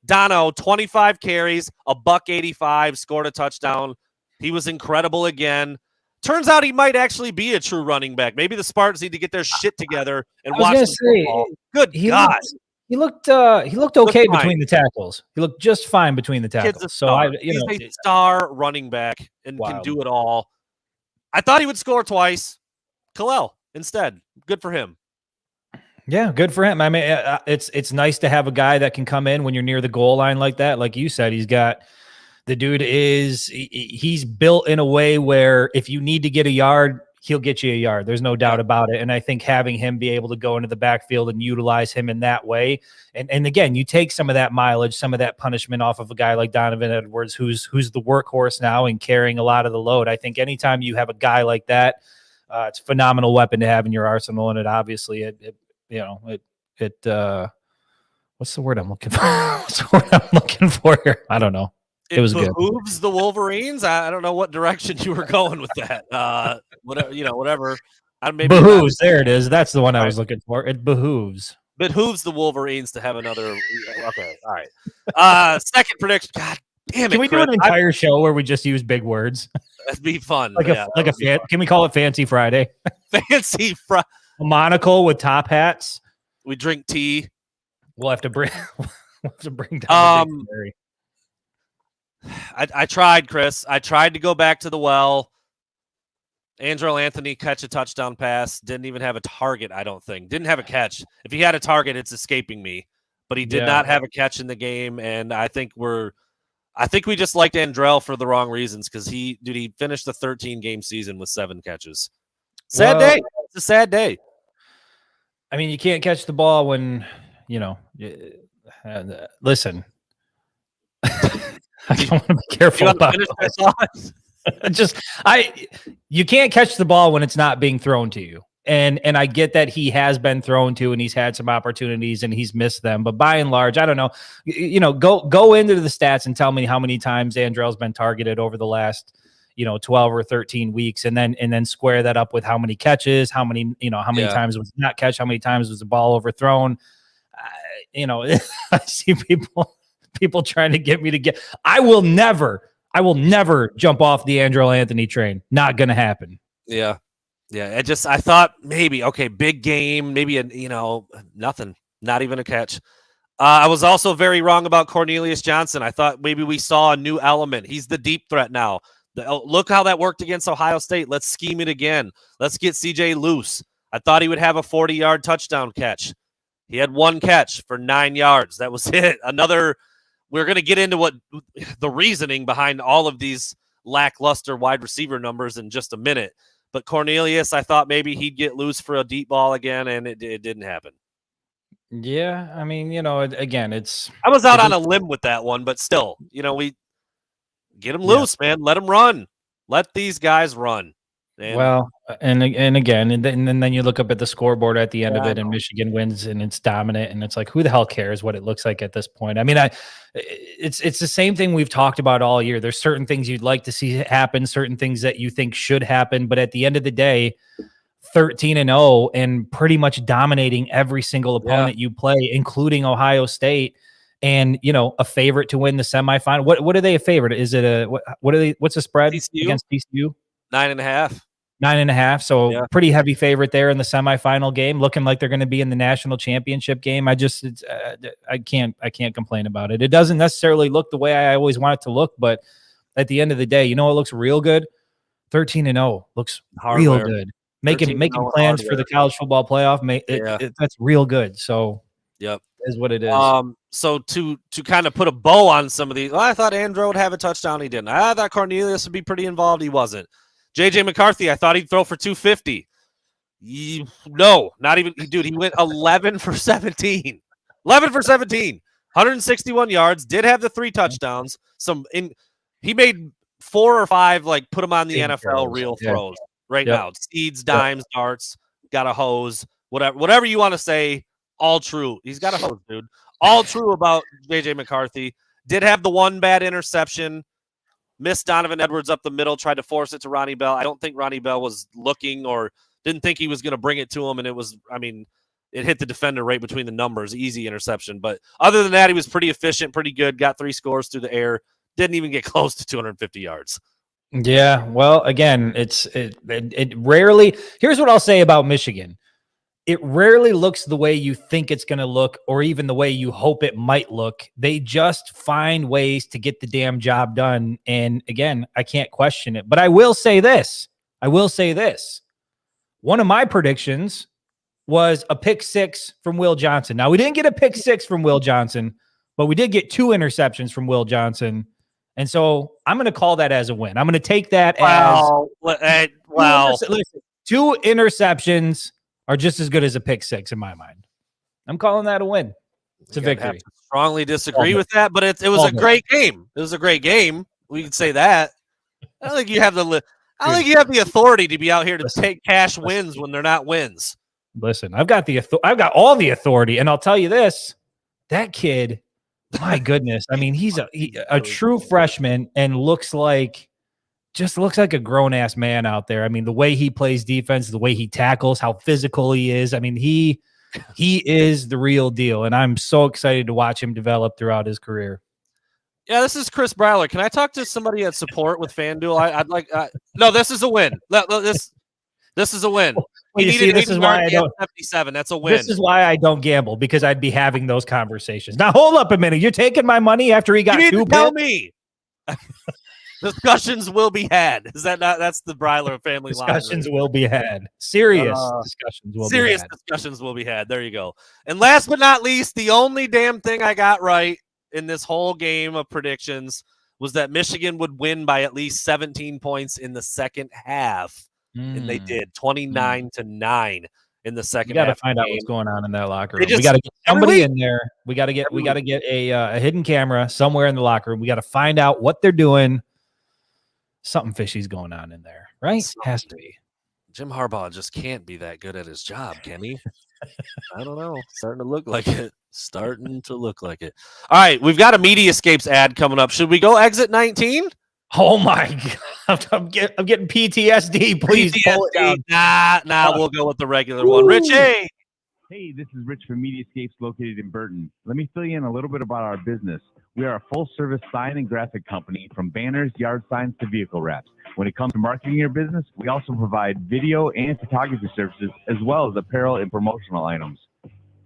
Dono, 25 carries, $185, scored a touchdown. He was incredible again. Turns out he might actually be a true running back. Maybe the Spartans need to get their shit together and watch football. Good God. He looked okay between the tackles. He looked just fine between the tackles. He's a star running back and can do it all. I thought he would score twice. Kalel instead. Good for him. Yeah, good for him. I mean, it's nice to have a guy that can come in when you're near the goal line like that. Like you said, the dude he's built in a way where if you need to get a yard, he'll get you a yard. There's no doubt about it. And I think having him be able to go into the backfield and utilize him in that way. And again, you take some of that mileage, some of that punishment off of a guy like Donovan Edwards, who's the workhorse now and carrying a lot of the load. I think anytime you have a guy like that, it's a phenomenal weapon to have in your arsenal. And it obviously, what's the word I'm looking for? What's the word I'm looking for here? I don't know. It was good. Behooves the Wolverines. I don't know what direction you were going with that. Whatever. Behooves. There it is. That's the one I was looking for. It behooves. Behooves the Wolverines to have another. Okay. All right. Second prediction. God damn it. Can we do an entire show where we just use big words? That'd be fun. Can we call it Fancy Friday? Fancy Friday. A monocle with top hats. We drink tea. We'll have to bring. Down. I tried, Chris. I tried to go back to the well. Andrel Anthony catch a touchdown pass. Didn't even have a target, I don't think. Didn't have a catch. If he had a target, it's escaping me. But he did not have a catch in the game, and I think we just liked Andrel for the wrong reasons because he finished the 13-game season with 7 catches. Sad day. It's a sad day. I mean, you can't catch the ball when, listen. I don't want to be careful about you can't catch the ball when it's not being thrown to you. And I get that he has been thrown to and he's had some opportunities and he's missed them. But by and large, I don't know. Go into the stats and tell me how many times Andrel's been targeted over the last 12 or 13 weeks, and then square that up with how many catches, how many times was not catch, how many times was the ball overthrown. I see people trying to get me to get. I will never jump off the Andrel Anthony train. Not going to happen. Yeah. I thought maybe, okay, big game, maybe nothing, not even a catch. I was also very wrong about Cornelius Johnson. I thought maybe we saw a new element. He's the deep threat now. Look how that worked against Ohio State. Let's scheme it again. Let's get CJ loose. I thought he would have a 40-yard touchdown catch. He had 1 catch for 9 yards. That was it. We're going to get into what the reasoning behind all of these lackluster wide receiver numbers in just a minute. But Cornelius, I thought maybe he'd get loose for a deep ball again, and it didn't happen. Yeah, I mean, again, I was out on a limb with that one, but still, we get him loose, man. Let him run. Let these guys run. Well, and again, and then you look up at the scoreboard at the end of it, and Michigan wins, and it's dominant, and it's like, who the hell cares what it looks like at this point? I mean, it's the same thing we've talked about all year. There's certain things you'd like to see happen, certain things that you think should happen, but at the end of the day, 13-0 and pretty much dominating every single opponent you play, including Ohio State. And a favorite to win the semifinal. What are they a favorite? Is it what's the spread TCU? Against TCU? 9.5. 9.5. So pretty heavy favorite there in the semifinal game, looking like they're going to be in the national championship game. I can't complain about it. It doesn't necessarily look the way I always want it to look, but at the end of the day, it looks real good. 13-0 looks real good. Making plans for the college football playoff. That's real good. So is what it is. So to kind of put a bow on some of these, I thought Andrew would have a touchdown. He didn't. I thought Cornelius would be pretty involved. He wasn't. JJ McCarthy, I thought he'd throw for 250. No, not even. Dude, he went 11 for 17. 11 for 17. 161 yards. Did have the 3 touchdowns. He made 4 or 5, put him on the NFL real throws now. Seeds, dimes, darts, got a hose, whatever you want to say. All true. He's got a hose, dude. All true about JJ McCarthy. Did have the 1 bad interception. Missed Donovan Edwards up the middle, tried to force it to Ronnie Bell. I don't think Ronnie Bell was looking or didn't think he was going to bring it to him, and it hit the defender right between the numbers. Easy interception. But other than that, he was pretty efficient, pretty good, got 3 scores through the air, didn't even get close to 250 yards. Yeah, well, again, it rarely – here's what I'll say about Michigan. It rarely looks the way you think it's going to look or even the way you hope it might look. They just find ways to get the damn job done. And again, I can't question it. But I will say this. One of my predictions was a pick 6 from Will Johnson. Now, we didn't get a pick 6 from Will Johnson, but we did get 2 interceptions from Will Johnson. And so I'm going to call that as a win. I'm going to take that as listen, 2 interceptions are just as good as a pick 6 in my mind. I'm calling that a win. It's a victory. Strongly disagree with that, but it was a great game. It was a great game. We can say that. I don't think you have the authority to be out here to take cash wins when they're not wins. Listen, I've got all the authority, and I'll tell you this: that kid, my goodness. I mean, he's a true freshman and looks like a grown-ass man out there. I mean, the way he plays defense, the way he tackles, how physical he is. I mean, he is the real deal, and I'm so excited to watch him develop throughout his career. Yeah, this is Chris Browler. Can I talk to somebody at support with FanDuel? I'd like. No, this is a win. This is a win. You see, this is why I don't. 77. That's a win. This is why I don't gamble, because I'd be having those conversations. Now, hold up a minute. You're taking my money after he got you need two. To tell me. Discussions will be had. Is that not? That's the Breiler family line. Discussions will be had. Serious discussions will be had. There you go. And last but not least, the only damn thing I got right in this whole game of predictions was that Michigan would win by at least 17 points in the second half. And they did 29-9 in the second half. We got to find out what's going on in that locker room. We got to get somebody in there. We got to get a hidden camera somewhere in the locker room. We got to find out what they're doing. Something fishy's going on in there, right? Has to be. Jim Harbaugh just can't be that good at his job, can he? I don't know. Starting to look like it. All right, we've got a Mediascapes ad coming up. Should we go exit 19? Oh my God, I'm getting PTSD. Please pull it down. Nah, we'll go with the regular one. Rich, hey. Hey, this is Rich from Mediascapes located in Burton. Let me fill you in a little bit about our business. We are a full-service sign and graphic company, from banners, yard signs, to vehicle wraps. When it comes to marketing your business, we also provide video and photography services, as well as apparel and promotional items.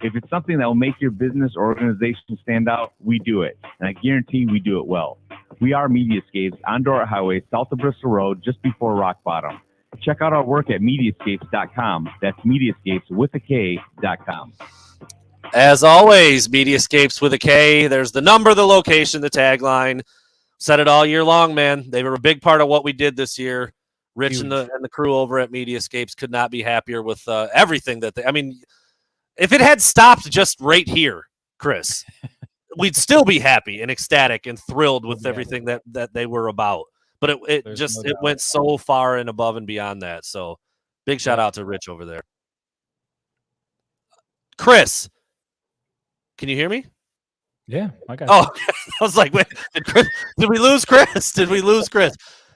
If it's something that will make your business or organization stand out, we do it. And I guarantee we do it well. We are Mediascapes on Dorrit Highway, south of Bristol Road, just before Rock Bottom. Check out our work at Mediascapes.com. That's Mediascapes with a K.com. As always, Mediascapes with a K. There's the number, the location, the tagline. Said it all year long, man. They were a big part of what we did this year. Rich and the crew over at Mediascapes could not be happier with everything that they. I mean, if it had stopped just right here, Chris, we'd still be happy and ecstatic and thrilled with everything that they were about. But it went so far and above and beyond that. So big shout out to Rich over there. Chris, can you hear me? Yeah, I got you. Oh, I was like, wait, did we lose Chris?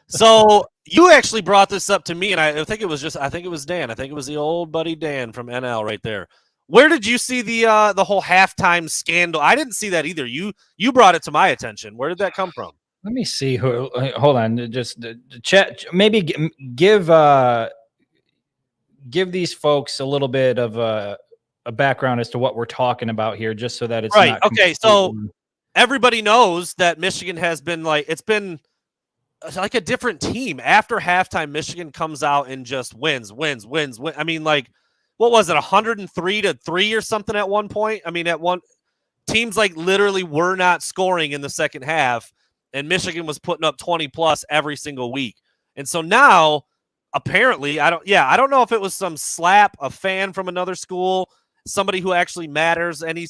So you actually brought this up to me, and I think it was Dan. I think it was the old buddy Dan from NL right there. Where did you see the whole halftime scandal? I didn't see that either. You brought it to my attention. Where did that come from? Let me see. Hold on. Just chat. Maybe give these folks a little bit of a background as to what we're talking about here, just so that it's right. Not okay, so everybody knows that Michigan has been it's been like a different team. After halftime, Michigan comes out and just wins. I mean, what was it, 103-3 or something at one point? I mean, teams literally were not scoring in the second half, and Michigan was putting up 20+ every single week. And so now, apparently, I don't know if it was some slap, a fan from another school, somebody who actually matters, any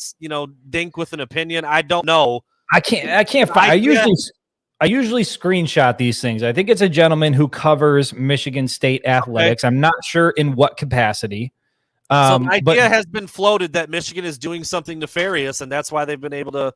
dink with an opinion. I don't know. I can't find. I usually screenshot these things. I think it's a gentleman who covers Michigan State athletics. Okay. I'm not sure in what capacity. So the idea has been floated that Michigan is doing something nefarious, and that's why they've been able to.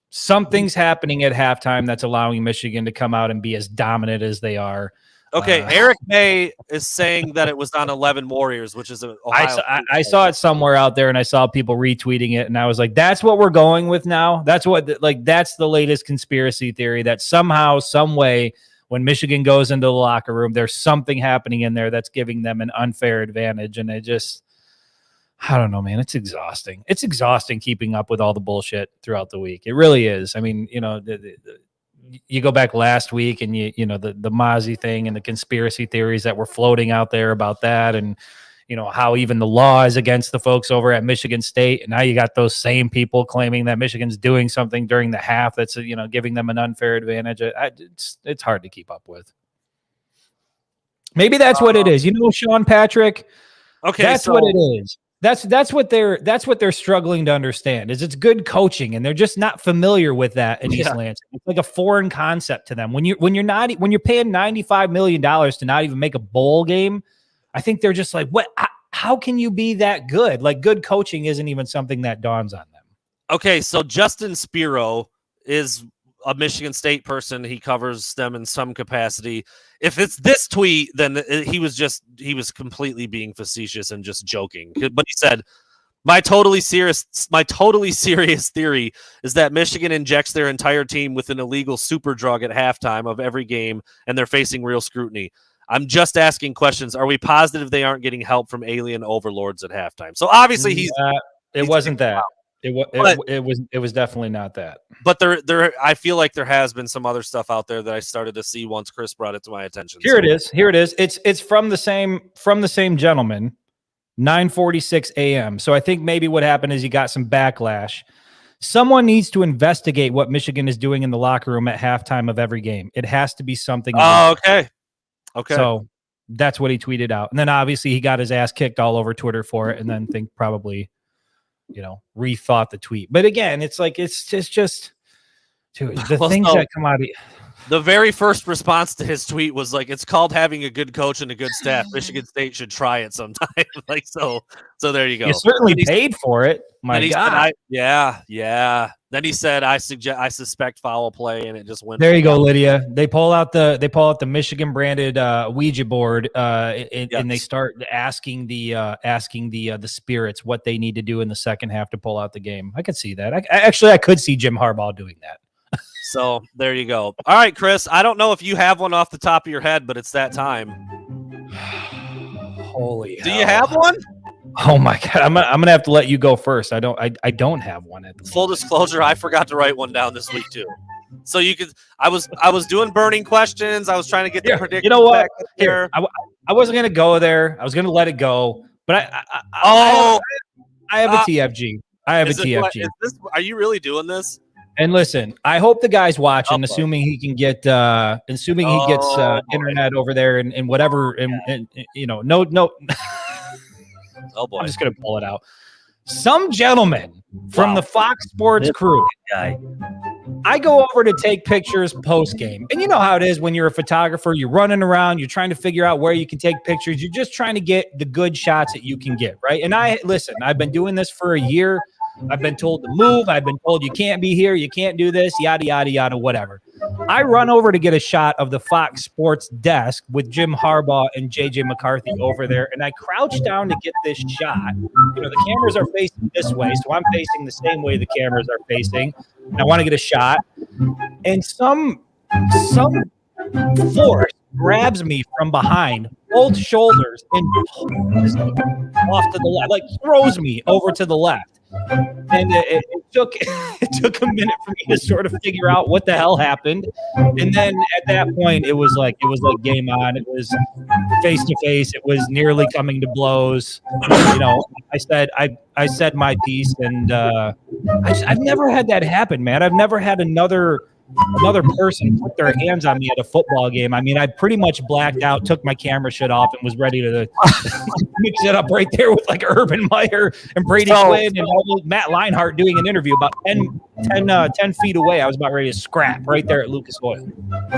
Something's happening at halftime that's allowing Michigan to come out and be as dominant as they are. Okay, Erick May is saying that it was on 11 Warriors, which is I saw it somewhere out there, and I saw people retweeting it, and I was like, "That's what we're going with now. That's that's the latest conspiracy theory. That somehow, some way, when Michigan goes into the locker room, there's something happening in there that's giving them an unfair advantage." And I don't know, man. It's exhausting. It's exhausting keeping up with all the bullshit throughout the week. It really is. I mean, you go back last week and the Mozzie thing and the conspiracy theories that were floating out there about that, and how even the law is against the folks over at Michigan State, and now you got those same people claiming that Michigan's doing something during the half that's giving them an unfair advantage. It's hard to keep up with. Maybe that's what it is. Sean Patrick. Okay, that's what it is. That's what they're struggling to understand, is it's good coaching, and they're just not familiar with that in East Lansing. It's like a foreign concept to them. When you're paying $95 million to not even make a bowl game, I think they're just like, what? How can you be that good? Like, good coaching isn't even something that dawns on them. Okay, so Justin Spiro is a Michigan State person. He covers them in some capacity. If it's this tweet, then he was completely being facetious and just joking. But he said, My totally serious theory is that Michigan injects their entire team with an illegal super drug at halftime of every game, and they're facing real scrutiny. I'm just asking questions. Are we positive they aren't getting help from alien overlords at halftime? So obviously it wasn't that. It was definitely not that. But there I feel like there has been some other stuff out there that I started to see once Chris brought it to my attention. Here it is. It's from the same gentleman. 9:46 a.m. So I think maybe what happened is he got some backlash. Someone needs to investigate what Michigan is doing in the locker room at halftime of every game. It has to be something. Oh, okay. So that's what he tweeted out. And then obviously he got his ass kicked all over Twitter for it, and then probably, rethought the tweet. But again, it's like it's just dude, things that come out of the very first response to his tweet was like, it's called having a good coach and a good staff. Michigan State should try it sometime. So there you go. You certainly paid for it. My God. Yeah. Then he said, I suspect foul play, and it just went. There you go, Lydia. They pull out the Michigan branded Ouija board, and they start asking the spirits what they need to do in the second half to pull out the game. I could see that. I could see Jim Harbaugh doing that. So there you go. All right, Chris. I don't know if you have one off the top of your head, but it's that time. Holy hell. Do you have one? Oh my God. I'm gonna have to let you go first. I don't have one at the full disclosure, I forgot to write one down this week too. So you could I was doing burning questions. I was trying to get the predictions. You know what? Back here. I wasn't gonna go there. I was gonna let it go. But I have a TFG. I have a TFG. Are you really doing this? And listen, I hope the guy's watching, assuming he can get, internet over there and whatever, and no. Oh boy, I'm just gonna pull it out. Some gentleman from the Fox Sports crew. I go over to take pictures post game, and you know how it is when you're a photographer. You're running around, you're trying to figure out where you can take pictures. You're just trying to get the good shots that you can get, right? And I've been doing this for a year. I've been told to move. I've been told you can't be here. You can't do this, yada, yada, yada, whatever. I run over to get a shot of the Fox Sports desk with Jim Harbaugh and JJ McCarthy over there. And I crouch down to get this shot. The cameras are facing this way. So I'm facing the same way the cameras are facing. And I want to get a shot. And some force grabs me from behind, both shoulders, and pulls me off to the left, like throws me over to the left. And it took a minute for me to sort of figure out what the hell happened. And then at that point, it was like game on. It was face to face. It was nearly coming to blows. I said my piece, and I've never had that happen, man. I've never had another person put their hands on me at a football game. I mean, I pretty much blacked out, took my camera shit off, and was ready to mix it up right there with like Urban Meyer and Brady Quinn and Matt Leinart doing an interview about 10 feet away. I was about ready to scrap right there at Lucas Oil.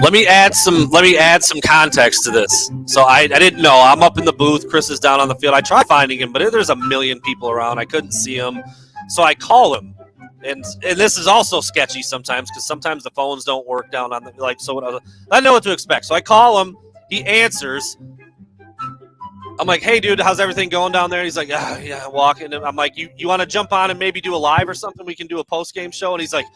Let me add some context to this. So I didn't know. I'm up in the booth. Chris is down on the field. I tried finding him, but there's a million people around. I couldn't see him. So I call him. And this is also sketchy sometimes because sometimes the phones don't work down on the so I know what to expect. So I call him, he answers. I'm like, hey dude, how's everything going down there? And he's like, yeah, walking. And I'm like, you want to jump on and maybe do a live or something? We can do a post game show. And he's like,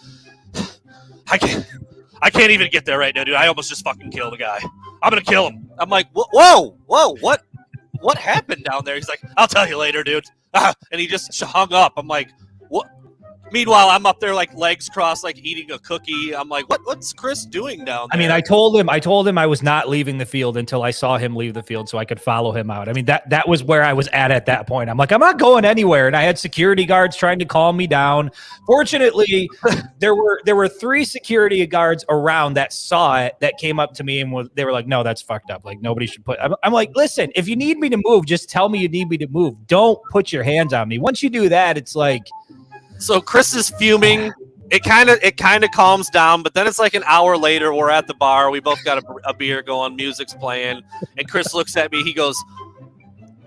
I can't even get there right now, dude. I almost just fucking killed a guy. I'm gonna kill him. I'm like, whoa, what happened down there? He's like, I'll tell you later, dude. And he just hung up. I'm like, what? Meanwhile, I'm up there like legs crossed, like eating a cookie. I'm like, what's Chris doing down there? I mean, I told him I was not leaving the field until I saw him leave the field so I could follow him out. I mean, that was where I was at that point. I'm like, I'm not going anywhere. And I had security guards trying to calm me down. Fortunately, there were 3 security guards around that saw it, that came up to me and they were like, no, that's fucked up. Like, nobody should put. I'm like, listen, if you need me to move, just tell me you need me to move. Don't put your hands on me. Once you do that, it's like. So Chris is fuming. It kind of calms down, but then it's like an hour later. We're at the bar. We both got a beer going. Music's playing, and Chris looks at me. He goes,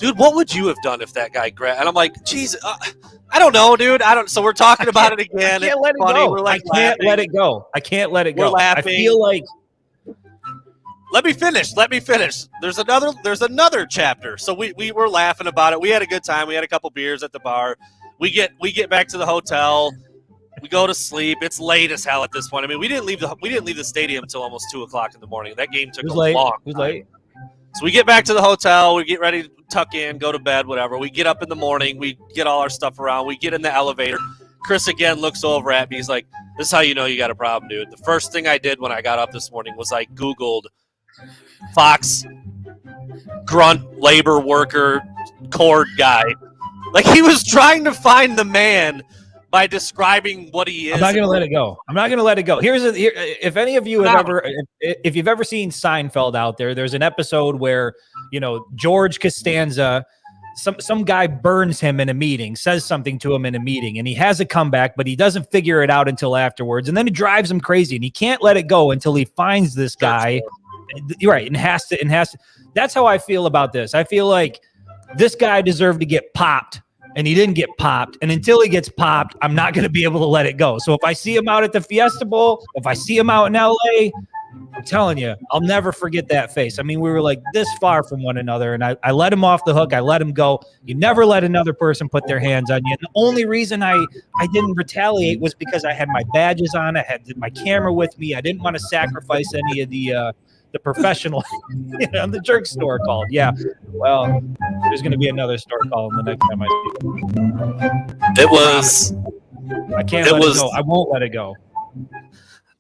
dude, what would you have done if that guy grabbed? And I'm like, geez, I don't know, dude. So we're talking about it again. I can't let it funny. go. We're like I can't let it go. I can't let it go. We're laughing. I feel like. Let me finish. There's another chapter. So we were laughing about it. We had a good time. We had a couple beers at the bar. We get back to the hotel. We go to sleep. It's late as hell at this point. I mean, we didn't leave the stadium until almost 2:00 in the morning. That game took a long time. It was late. So we get back to the hotel. We get ready to tuck in, go to bed, whatever. We get up in the morning. We get all our stuff around. We get in the elevator. Chris again looks over at me. He's like, "This is how you know you got a problem, dude." The first thing I did when I got up this morning was I Googled Fox grunt labor worker cord guy. Like, he was trying to find the man by describing what he is. I'm not going to let it go. I'm not going to let it go. If any of you have if you've ever seen Seinfeld out there, there's an episode where, George Costanza, some guy burns him in a meeting, says something to him in a meeting, and he has a comeback, but he doesn't figure it out until afterwards. And then it drives him crazy, and he can't let it go until he finds this guy. Right. And has to. That's how I feel about this. I feel like this guy deserved to get popped, and he didn't get popped. And until he gets popped, I'm not going to be able to let it go. So if I see him out at the Fiesta Bowl, if I see him out in LA, I'm telling you, I'll never forget that face. I mean, we were like this far from one another, and I let him off the hook. I let him go. You never let another person put their hands on you. And the only reason I didn't retaliate was because I had my badges on. I had my camera with me. I didn't want to sacrifice any of the professional, the jerk store called. Yeah. Well, there's going to be another store call the next time I speak. I can't let it go. I won't let it go.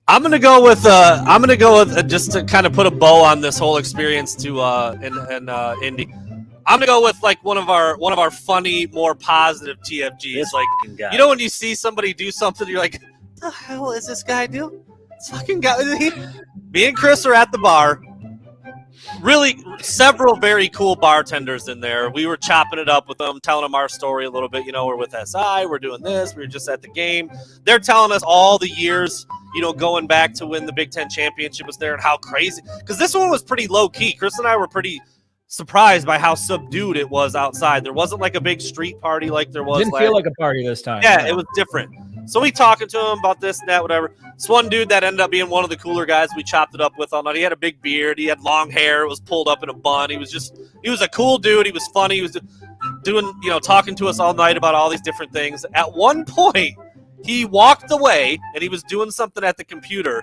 I'm gonna go with just to kind of put a bow on this whole experience to Indy. I'm gonna go with like one of our funny, more positive TFGs. Like, when you see somebody do something, you're like, "What the hell is this guy doing?" This fucking guy. Me and Chris are at the bar. Really, several very cool bartenders in there. We were chopping it up with them, telling them our story a little bit. We're with SI. We're doing this. We were just at the game. They're telling us all the years, going back to when the Big Ten championship was there and how crazy. Because this one was pretty low key. Chris and I were pretty surprised by how subdued it was outside. There wasn't like a big street party like there was. Didn't feel like a party this time. Yeah, it was different. So we talking to him about this and that, whatever. This one dude that ended up being one of the cooler guys we chopped it up with all night. He had a big beard. He had long hair. It was pulled up in a bun. He was a cool dude. He was funny. He was doing, talking to us all night about all these different things. At one point, he walked away and he was doing something at the computer.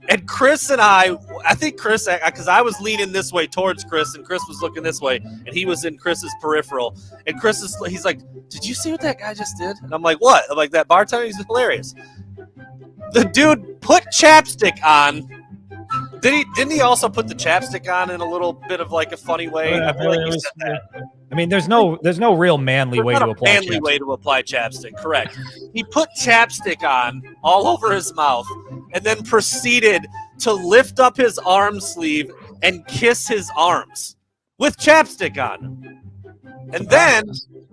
And Chris and I think Chris, because I was leaning this way towards Chris, and Chris was looking this way, and he was in Chris's peripheral. And he's like, "Did you see what that guy just did?" And I'm like, "What?" I'm like, "That bartender, he's hilarious." The dude put chapstick on. Didn't he also put the chapstick on in a little bit of like a funny way? I feel like he said that. I mean, there's no real manly way to apply manly way to apply chapstick. Correct. He put chapstick on all over his mouth and then proceeded to lift up his arm sleeve and kiss his arms with chapstick on. And then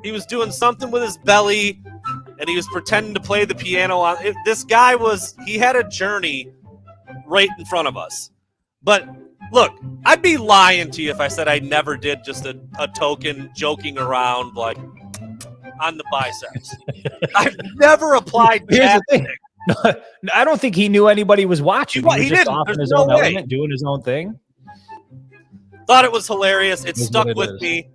he was doing something with his belly and he was pretending to play the piano on it. This guy he had a journey right in front of us. But look, I'd be lying to you if I said I never did just a token joking around like on the biceps. I've never applied chapstick. I don't think he knew anybody was watching. He was just didn't. off in There's his no own way. element, doing his own thing. Thought it was hilarious. It stuck with is. me.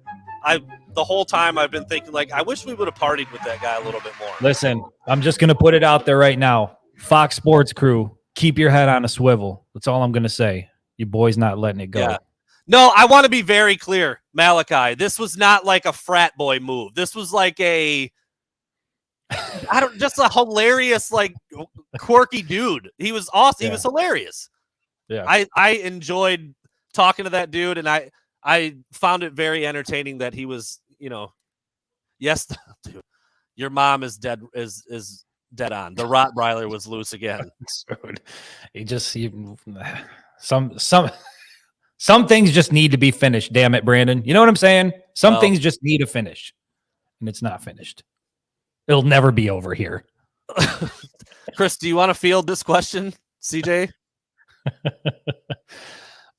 The whole time I've been thinking, like, I wish we would have partied with that guy a little bit more. Listen, I'm just going to put it out there right now. Fox Sports crew, keep your head on a swivel. That's all I'm going to say. Your boy's not letting it go. Yeah. No, I want to be very clear, Malachi. This was not like a frat boy move. This was like just a hilarious, like, quirky dude. He was awesome. Yeah. He was hilarious. Yeah. I enjoyed talking to that dude, and I found it very entertaining that he was, yes, dude, your mom is dead dead on. The Rottweiler was loose again. Some things just need to be finished. Damn it, Brandon. You know what I'm saying? Some things just need to finish, and it's not finished. It'll never be over here. Chris, do you want to field this question, CJ?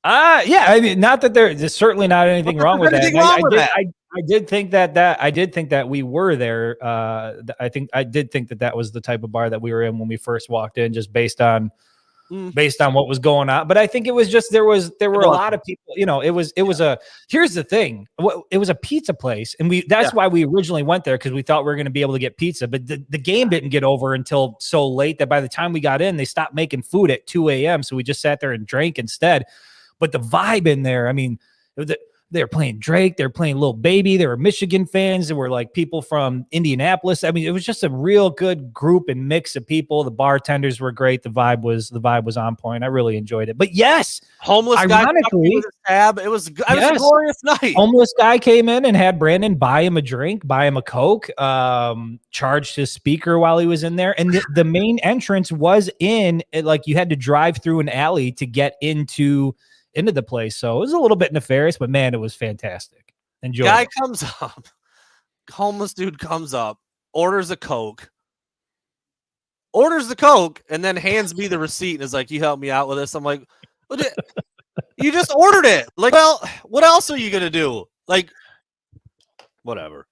Yeah. I mean, not that there's certainly not anything wrong with that. I did think that we were there. I did think that was the type of bar that we were in when we first walked in, just based on what was going on. But I think it was just there were a lot of people. It was here's the thing. It was a pizza place, and that's why we originally went there, because we thought we were going to be able to get pizza. But the game didn't get over until so late that by the time we got in, they stopped making food at 2 a.m. So we just sat there and drank instead. But the vibe in there, I mean, they were playing Drake, they were playing Lil Baby, there were Michigan fans, there were like people from Indianapolis. I mean, it was just a real good group and mix of people. The bartenders were great. The vibe was on point. I really enjoyed it. But yes, homeless ironically, guy with a tab. It was a glorious night. Homeless guy came in and had Brandon buy him a drink, buy him a Coke, charged his speaker while he was in there. And the main entrance was in, like, you had to drive through an alley to get into the place. So it was a little bit nefarious, but man, it was fantastic. Enjoy. Guy comes up, homeless dude comes up, orders the Coke, and then hands me the receipt and is like, "You help me out with this." I'm like, "You just ordered it. Like, well, what else are you gonna do? Like, whatever."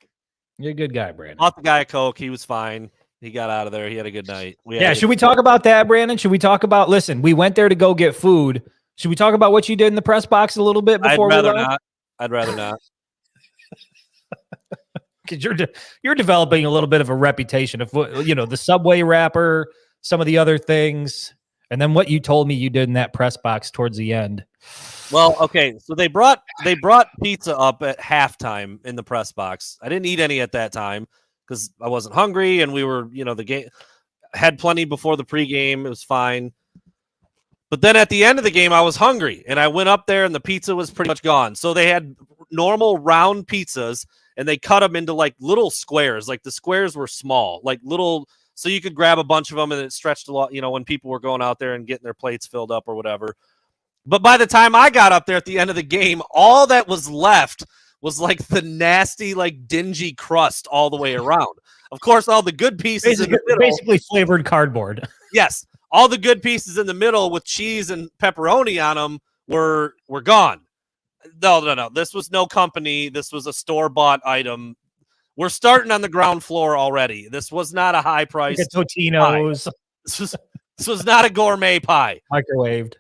You're a good guy, Brandon. Bought the guy a Coke. He was fine. He got out of there. He had a good night. Should we talk about that, Brandon? Should we talk about? Listen, we went there to go get food. Should we talk about what you did in the press box a little bit before we left? I'd rather not. Because you're developing a little bit of a reputation of, the Subway wrapper, some of the other things, and then what you told me you did in that press box towards the end. Well, okay, so they brought pizza up at halftime in the press box. I didn't eat any at that time because I wasn't hungry, and we were, the game had plenty before the pregame. It was fine. But then at the end of the game, I was hungry, and I went up there, and the pizza was pretty much gone. So they had normal round pizzas, and they cut them into like little squares. Like the squares were small, like little, so you could grab a bunch of them, and it stretched a lot, when people were going out there and getting their plates filled up or whatever. But by the time I got up there at the end of the game, all that was left was like the nasty, like dingy crust all the way around. Of course, all the good pieces basically flavored cardboard. Yes. All the good pieces in the middle with cheese and pepperoni on them were gone. No. This was no company. This was a store-bought item. We're starting on the ground floor already. This was not a high-priced Totino's. This was not a gourmet pie. Microwaved.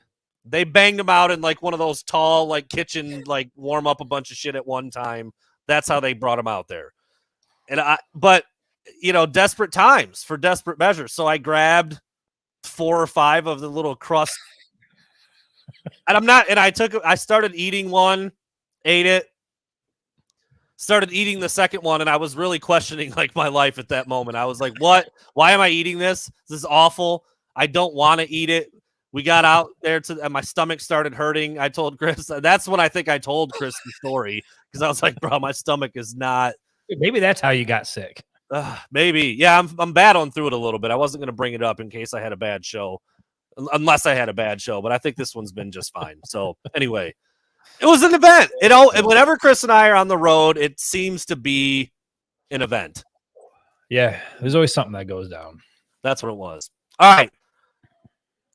They banged them out in like one of those tall, like kitchen, like warm up a bunch of shit at one time. That's how they brought them out there. But desperate times for desperate measures. So I grabbed 4 or 5 of the little crust, and I started eating one, ate it, started eating the second one, and I was really questioning like my life at that moment. I was like, what? Why am I eating this? This is awful. I don't want to eat it. We got out there and my stomach started hurting. I told Chris, that's when I think I told Chris the story, because I was like, bro, my stomach is not. Maybe that's how you got sick. Maybe. Yeah, I'm battling through it a little bit. I wasn't going to bring it up in case I had a bad show, unless I had a bad show, but I think this one's been just fine. So anyway, it was an event. Whenever Chris and I are on the road, it seems to be an event. Yeah, there's always something that goes down. That's what it was. All right.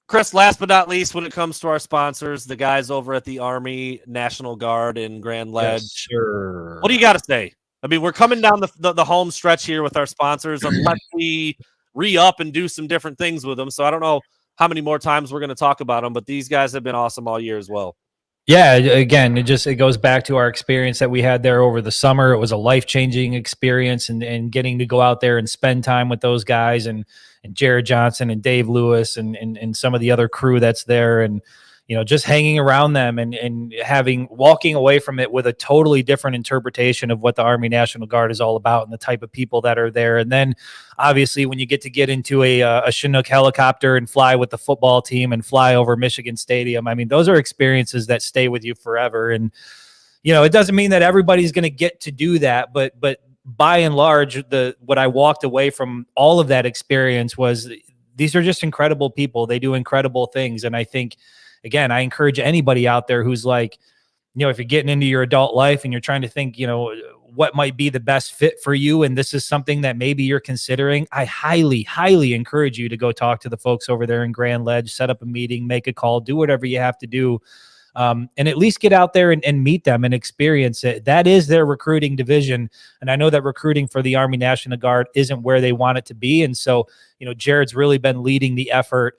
Chris, last but not least, when it comes to our sponsors, the guys over at the Army National Guard in Grand Ledge. Yes, sure. What do you got to say? I mean, we're coming down the home stretch here with our sponsors, unless we re-up and do some different things with them. So I don't know how many more times we're going to talk about them, but these guys have been awesome all year as well. Yeah, again, it goes back to our experience that we had there over the summer. It was a life-changing experience, and getting to go out there and spend time with those guys and Jared Johnson and Dave Lewis and some of the other crew that's there, and just hanging around them and walking away from it with a totally different interpretation of what the Army National Guard is all about and the type of people that are there. And then obviously when you get into a Chinook helicopter and fly with the football team and fly over Michigan Stadium, I mean, those are experiences that stay with you forever. And, it doesn't mean that everybody's going to get to do that, but by and large, what I walked away from all of that experience was these are just incredible people. They do incredible things. And I think, again, I encourage anybody out there who's like, if you're getting into your adult life and you're trying to think, what might be the best fit for you, and this is something that maybe you're considering, I highly, highly encourage you to go talk to the folks over there in Grand Ledge, set up a meeting, make a call, do whatever you have to do. and at least get out there and meet them and experience it. That is their recruiting division. And I know that recruiting for the Army National Guard isn't where they want it to be. And so, Jared's really been leading the effort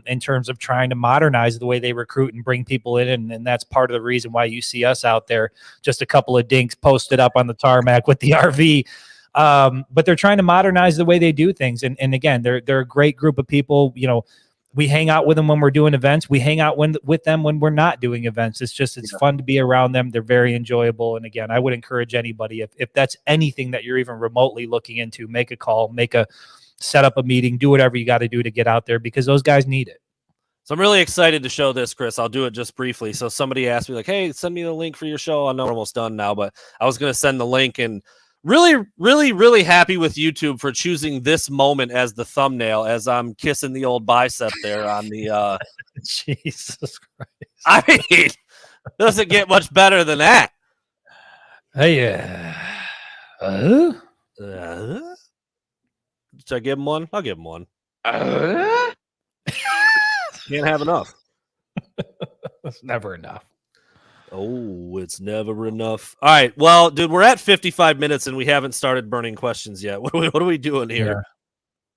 in terms of trying to modernize the way they recruit and bring people in. And that's part of the reason why you see us out there, just a couple of dinks posted up on the tarmac with the RV. But they're trying to modernize the way they do things. And again, they're a great group of people. We hang out with them when we're doing events. We hang out with them when we're not doing events. It's fun to be around them. They're very enjoyable. And again, I would encourage anybody, if that's anything that you're even remotely looking into, make a call, set up a meeting, do whatever you got to do to get out there, because those guys need it. So I'm really excited to show this, Chris. I'll do it just briefly. So somebody asked me like, hey, send me the link for your show. I know we're almost done now, but I was going to send the link, and really, really, really happy with YouTube for choosing this moment as the thumbnail as I'm kissing the old bicep there on the Jesus Christ. I mean, doesn't get much better than that. Hey, Should I give him one? I'll give him one. Can't have enough. It's never enough. Oh, it's never enough. All right. Well, dude, we're at 55 minutes and we haven't started burning questions yet. What are we doing here? Yeah.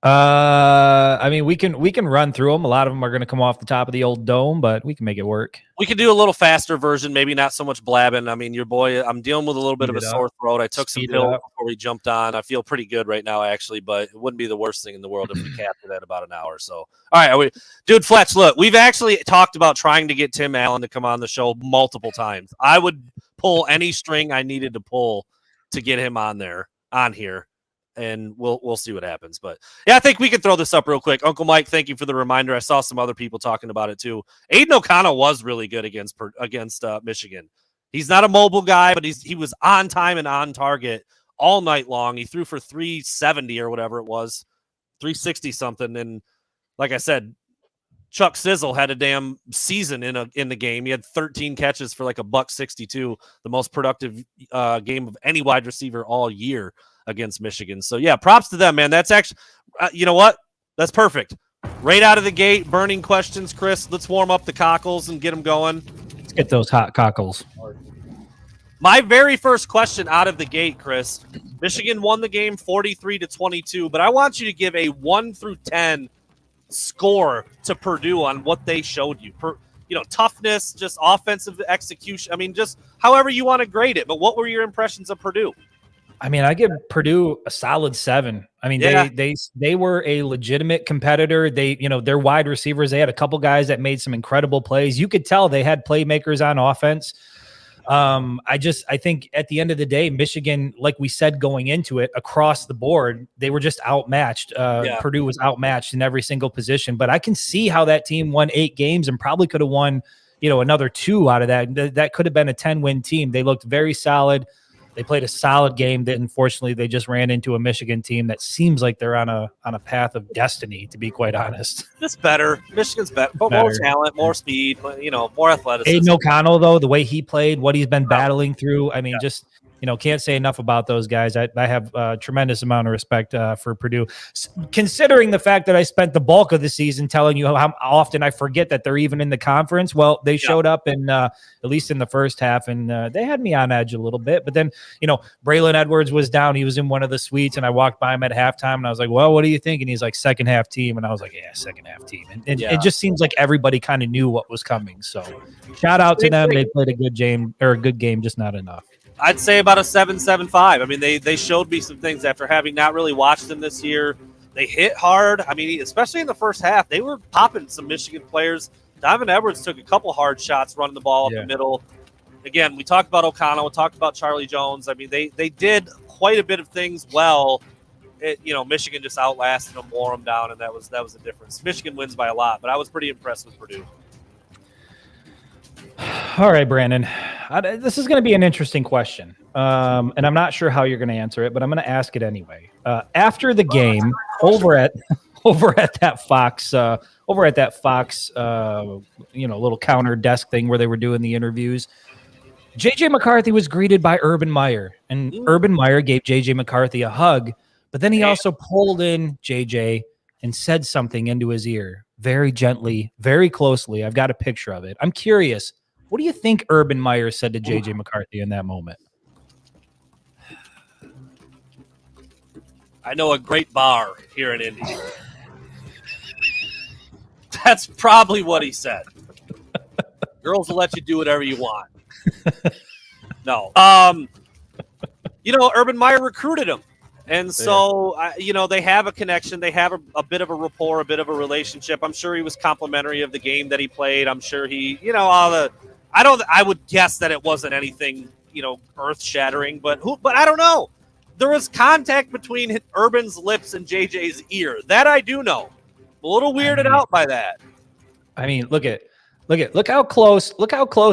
I mean, we can run through them. A lot of them are going to come off the top of the old dome, but we can make it work. We can do a little faster version, maybe not so much blabbing. I mean, your boy, I'm dealing with a little bit of a sore throat. I took some pills before we jumped on. I feel pretty good right now, actually, but it wouldn't be the worst thing in the world if we capped it at about an hour. So, all right, dude, Fletch, look, we've actually talked about trying to get Tim Allen to come on the show multiple times. I would pull any string I needed to pull to get him on here. And we'll see what happens. But yeah, I think we can throw this up real quick. Uncle Mike, thank you for the reminder. I saw some other people talking about it too. Aiden O'Connell was really good against Michigan. He's not a mobile guy, but he was on time and on target all night long. He threw for 370 or whatever it was, 360 something. And like I said, Chuck Sizzle had a damn season in the game. He had 13 catches for like $162, the most productive game of any wide receiver all year against Michigan. So yeah, props to them, man. That's actually, you know what? That's perfect. Right out of the gate, burning questions, Chris. Let's warm up the cockles and get them going. Let's get those hot cockles. My very first question out of the gate, Chris. Michigan won the game 43-22, but I want you to give a 1 through 10 score to Purdue on what they showed you. Toughness, just offensive execution. I mean, just however you want to grade it. But what were your impressions of Purdue? I mean, I give Purdue a solid 7. I mean, yeah. they were a legitimate competitor. They, their wide receivers, they had a couple guys that made some incredible plays. You could tell they had playmakers on offense. I think at the end of the day, Michigan, like we said, going into it across the board, they were just outmatched. Purdue was outmatched in every single position, but I can see how that team won 8 games and probably could have won, another 2 out of that. That could have been a 10-win team. They looked very solid. They played a solid game that unfortunately they just ran into a Michigan team that seems like they're on a path of destiny, to be quite honest. It's better. Michigan's better. More talent, more speed, more athleticism. Aiden O'Connell, though, the way he played, what he's been battling through, I mean, just can't say enough about those guys. I have a tremendous amount of respect for Purdue, considering the fact that I spent the bulk of the season telling you how often I forget that they're even in the conference. Well, they showed up in at least in the first half, and they had me on edge a little bit. But then, Braylon Edwards was down. He was in one of the suites, and I walked by him at halftime, and I was like, well, what do you think? And he's like, second half team. And I was like, yeah, second half team. And it just seems like everybody kind of knew what was coming. So shout out to them. They played a good game, just not enough. I'd say about a 7.75. I mean, they showed me some things after having not really watched them this year. They hit hard. I mean, especially in the first half, they were popping some Michigan players. Donovan Edwards took a couple hard shots running the ball up the middle. Again, we talked about O'Connell. We talked about Charlie Jones. I mean, they did quite a bit of things well. Michigan just outlasted them, wore them down, and that was the difference. Michigan wins by a lot, but I was pretty impressed with Purdue. All right, Brandon. This is going to be an interesting question, and I'm not sure how you're going to answer it, but I'm going to ask it anyway. After the game, over at that Fox, little counter desk thing where they were doing the interviews, J.J. McCarthy was greeted by Urban Meyer, and Urban Meyer gave J.J. McCarthy a hug, but then he also pulled in J.J. and said something into his ear very gently, very closely. I've got a picture of it. I'm curious. What do you think Urban Meyer said to JJ McCarthy in that moment? I know a great bar here in Indy. That's probably what he said. Girls will let you do whatever you want. No. Urban Meyer recruited him. And so, they have a connection. They have a bit of a rapport, a bit of a relationship. I'm sure he was complimentary of the game that he played. I'm sure he, I would guess that it wasn't anything, earth shattering, but I don't know. There was contact between Urban's lips and JJ's ear. That I do know. I'm a little weirded out by that. I mean, look how close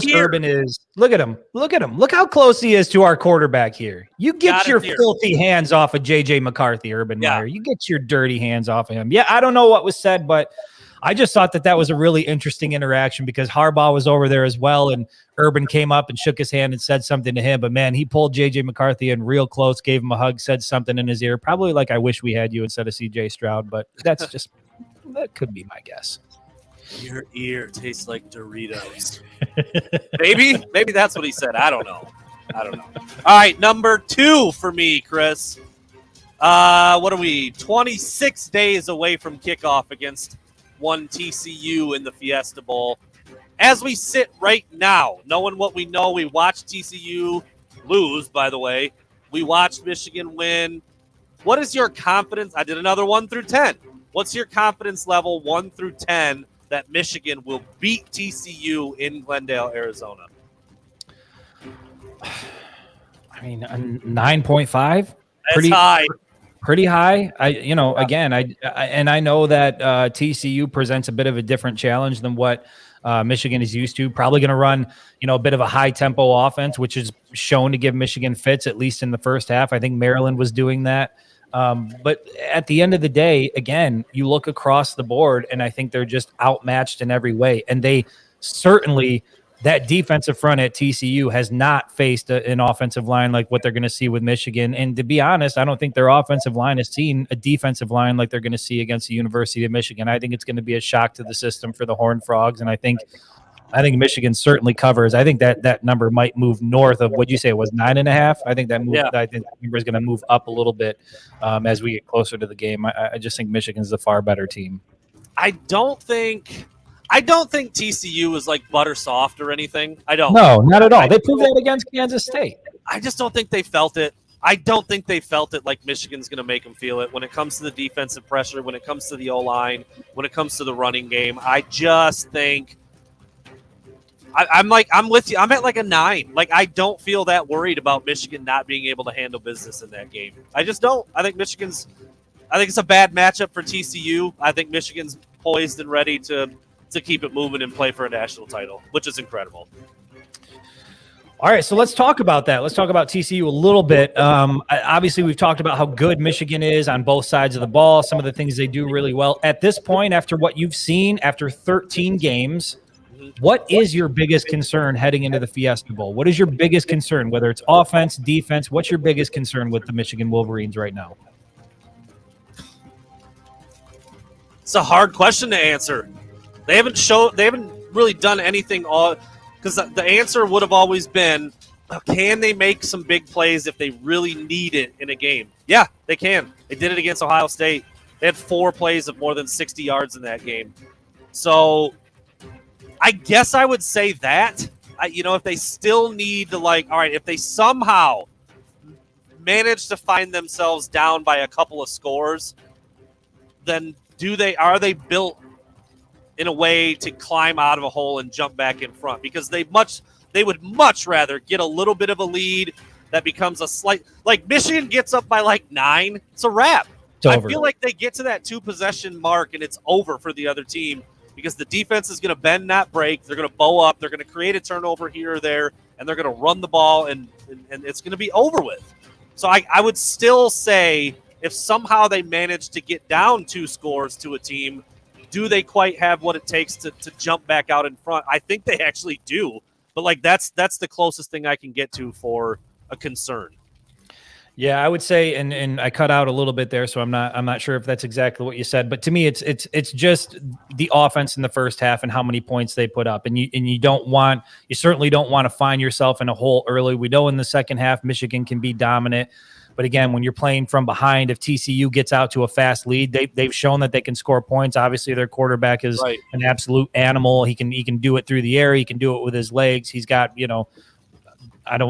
Here. Urban is. Look at him. Look how close he is to our quarterback here. You get your filthy hands off of JJ McCarthy, Urban Meyer. You get your dirty hands off of him. Yeah, I don't know what was said, but I just thought that was a really interesting interaction because Harbaugh was over there as well, and Urban came up and shook his hand and said something to him. But man, he pulled JJ McCarthy in real close, gave him a hug, said something in his ear, probably like, "I wish we had you instead of CJ Stroud." But that could be my guess. Your ear tastes like Doritos. Maybe that's what he said. I don't know. All right, number 2 for me, Chris. What are we? 26 days away from kickoff against one TCU in the Fiesta Bowl. As we sit right now, knowing what we know, we watched TCU lose, by the way. We watched Michigan win. What is your confidence? I did another 1 through 10. What's your confidence level 1 through 10 that Michigan will beat TCU in Glendale, Arizona? I mean, 9.5. That's high. Pretty high. I know that TCU presents a bit of a different challenge than what Michigan is used to. Probably going to run, a bit of a high tempo offense, which is shown to give Michigan fits, at least in the first half. I think Maryland was doing that. But at the end of the day, again, you look across the board and I think they're just outmatched in every way. And they certainly, that defensive front at TCU has not faced an offensive line like what they're going to see with Michigan. And to be honest, I don't think their offensive line has seen a defensive line like they're going to see against the University of Michigan. I think it's going to be a shock to the system for the Horned Frogs. And I think Michigan certainly covers. I think that number might move north of what you say it was 9.5. I think that move. Yeah. I think that number is going to move up a little bit as we get closer to the game. I just think Michigan's the far better team. I don't think TCU is like butter soft or anything. I don't. No, not at all. They proved that against Kansas State. I just don't think they felt it. I don't think they felt it like Michigan's going to make them feel it when it comes to the defensive pressure, when it comes to the O-line, when it comes to the running game. I just think I'm with you. I'm at like a 9. Like, I don't feel that worried about Michigan not being able to handle business in that game. I just don't. I think it's a bad matchup for TCU. I think Michigan's poised and ready to keep it moving and play for a national title, which is incredible. All right, so let's talk about that. Let's talk about TCU a little bit. Obviously, we've talked about how good Michigan is on both sides of the ball, some of the things they do really well. At this point, after what you've seen, after 13 games, what is your biggest concern heading into the Fiesta Bowl? What is your biggest concern, whether it's offense, defense? What's your biggest concern with the Michigan Wolverines right now? It's a hard question to answer. They haven't really done anything because the answer would have always been, can they make some big plays if they really need it in a game? Yeah, they can. They did it against Ohio State. They had 4 plays of more than 60 yards in that game. So I guess I would say that, if they still need to, all right, if they somehow manage to find themselves down by a couple of scores, then are they built in a way to climb out of a hole and jump back in front? Because they would much rather get a little bit of a lead that becomes a slight, Michigan gets up by 9, it's a wrap. I feel like they get to that 2-possession mark and it's over for the other team because the defense is going to bend, not break. They're going to bow up. They're going to create a turnover here or there, and they're going to run the ball, and it's going to be over with. So I would still say if somehow they manage to get down 2 scores to a team, do they quite have what it takes to jump back out in front? I think they actually do. But that's the closest thing I can get to for a concern. Yeah, I would say, and I cut out a little bit there, so I'm not sure if that's exactly what you said, but to me, it's just the offense in the first half and how many points they put up, and you certainly don't want to find yourself in a hole early. We know in the second half Michigan can be dominant, but again, when you're playing from behind, if TCU gets out to a fast lead, they've shown that they can score points. Obviously, their quarterback is an absolute animal. He can do it through the air. He can do it with his legs. He's got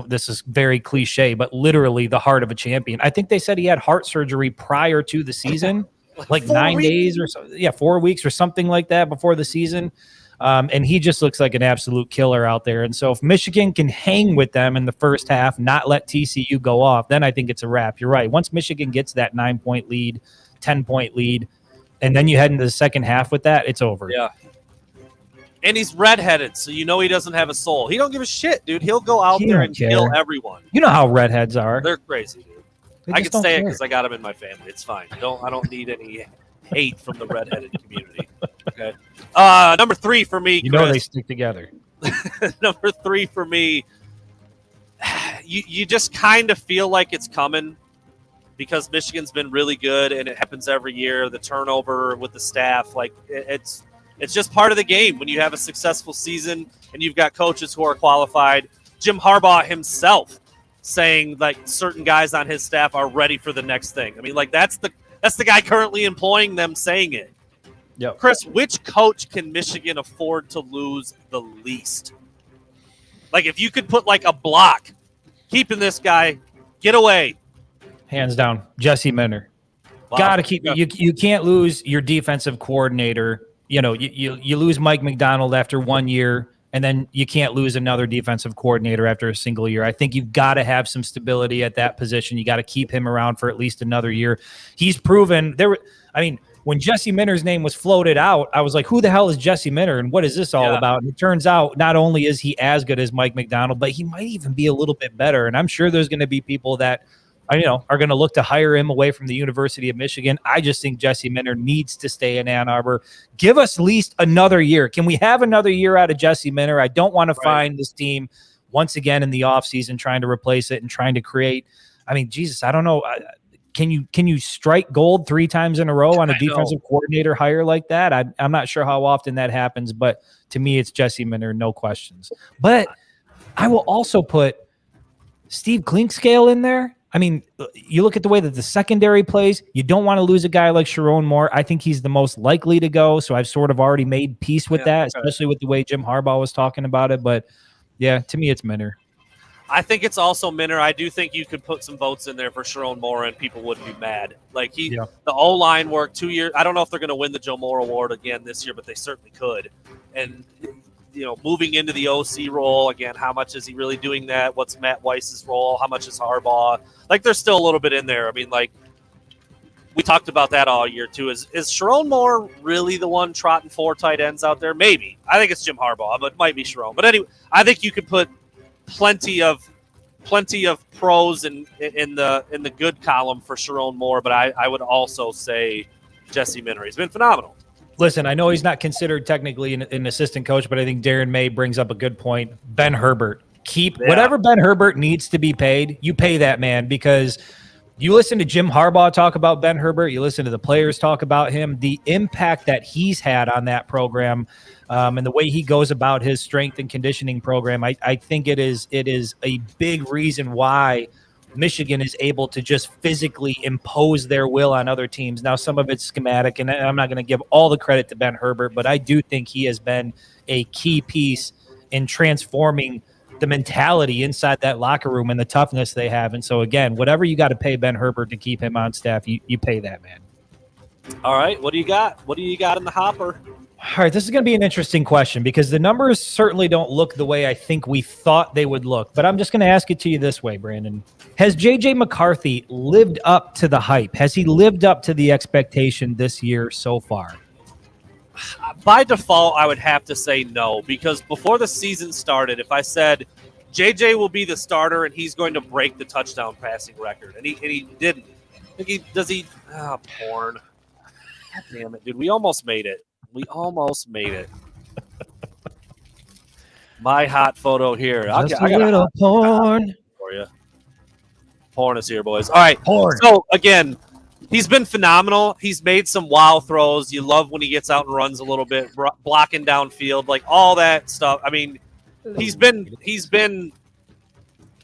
this is very cliche, but literally the heart of a champion. I think they said he had heart surgery prior to the season, like 9 days or so. Yeah, 4 weeks or something like that before the season. And he just looks like an absolute killer out there. And so if Michigan can hang with them in the first half, not let TCU go off, then I think it's a wrap. You're right. Once Michigan gets that 9-point lead, 10-point lead, and then you head into the second half with that, it's over. Yeah. And he's redheaded, so you know he doesn't have a soul. He don't give a shit, dude. He'll go out there and kill everyone. You know how redheads are. They're crazy, dude. I can say it because I got him in my family. It's fine. I don't need any hate from the redheaded community. Okay. Number 3 for me, you know Chris, they stick together. Number 3 for me, you just kind of feel like it's coming because Michigan's been really good, and it happens every year. The turnover with the staff, like it's just part of the game when you have a successful season and you've got coaches who are qualified. Jim Harbaugh himself saying like certain guys on his staff are ready for the next thing. I mean, like that's the guy currently employing them saying it. Yep. Chris, which coach can Michigan afford to lose the least? Like if you could put like a block, keeping this guy, get away. Hands down, Jesse Minter. Wow. Got to keep you can't lose your defensive coordinator. You know, you lose Mike McDonald after 1 year, and then you can't lose another defensive coordinator after a single year. I think you've got to have some stability at that position. You got to keep him around for at least another year. He's proven when Jesse Minter's name was floated out, I was like, who the hell is Jesse Minter and what is this all about? And it turns out not only is he as good as Mike McDonald, but he might even be a little bit better. And I'm sure there's going to be people that are going to look to hire him away from the University of Michigan. I just think Jesse Minter needs to stay in Ann Arbor. Give us at least another year. Can we have another year out of Jesse Minter? I don't want to find this team once again in the offseason trying to replace it and trying to create. I mean, Jesus, I don't know. Can you strike gold 3 times in a row on a defensive coordinator hire like that? I'm not sure how often that happens, but to me, it's Jesse Minter, no questions. But I will also put Steve Klinkscale in there. I mean, you look at the way that the secondary plays, you don't want to lose a guy like Sharon Moore. I think he's the most likely to go, so I've sort of already made peace with that, especially with the way Jim Harbaugh was talking about it. But, yeah, to me, it's Minter. I think it's also Minter. I do think you could put some votes in there for Sharon Moore, and people wouldn't be mad. Like, the O-line worked 2 years. I don't know if they're going to win the Joe Moore Award again this year, but they certainly could. And moving into the OC role, again, how much is he really doing that? What's Matt Weiss's role? How much is Harbaugh? Like, there's still a little bit in there. I mean, like, we talked about that all year, too. Is Sharon Moore really the one trotting 4 tight ends out there? Maybe. I think it's Jim Harbaugh, but it might be Sharon. But anyway, I think you could put plenty of pros in the good column for Sharon Moore, but I would also say Jesse Minter. He's been phenomenal. Listen, I know he's not considered technically an assistant coach, but I think Darren May brings up a good point. Ben Herbert. Whatever Ben Herbert needs to be paid, you pay that man, because you listen to Jim Harbaugh talk about Ben Herbert, you listen to the players talk about him, the impact that he's had on that program, and the way he goes about his strength and conditioning program. I think it is a big reason why Michigan is able to just physically impose their will on other teams. Now, some of it's schematic, and I'm not going to give all the credit to Ben Herbert, but I do think he has been a key piece in transforming the mentality inside that locker room and the toughness they have. And so, again, whatever you got to pay Ben Herbert to keep him on staff, you pay that man. All right, what do you got? What do you got in the hopper? All right, this is going to be an interesting question because the numbers certainly don't look the way I think we thought they would look. But I'm just going to ask it to you this way, Brandon. Has J.J. McCarthy lived up to the hype? Has he lived up to the expectation this year so far? By default, I would have to say no, because before the season started, if I said J.J. will be the starter and he's going to break the touchdown passing record, and he didn't. Porn. God damn it, dude. We almost made it. My hot photo here. Just a little porn for you. pouring us here, boys. All right. Pouring. So, again, he's been phenomenal. He's made some wow throws. You love when he gets out and runs a little bit, blocking downfield, like all that stuff. I mean, he's been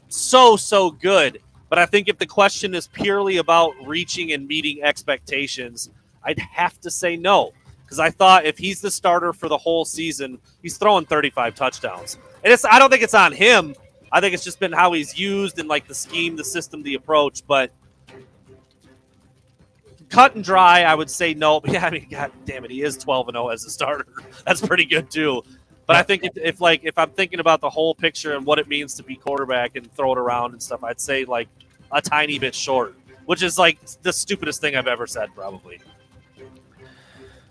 so good. But I think if the question is purely about reaching and meeting expectations, I'd have to say no. Because I thought if he's the starter for the whole season, he's throwing 35 touchdowns. And I don't think it's on him. I think it's just been how he's used and like the scheme, the system, the approach. But cut and dry, I would say no. But yeah, I mean, God damn it, he is 12-0 as a starter. That's pretty good too. But I think if I'm thinking about the whole picture and what it means to be quarterback and throw it around and stuff, I'd say like a tiny bit short, which is like the stupidest thing I've ever said, probably.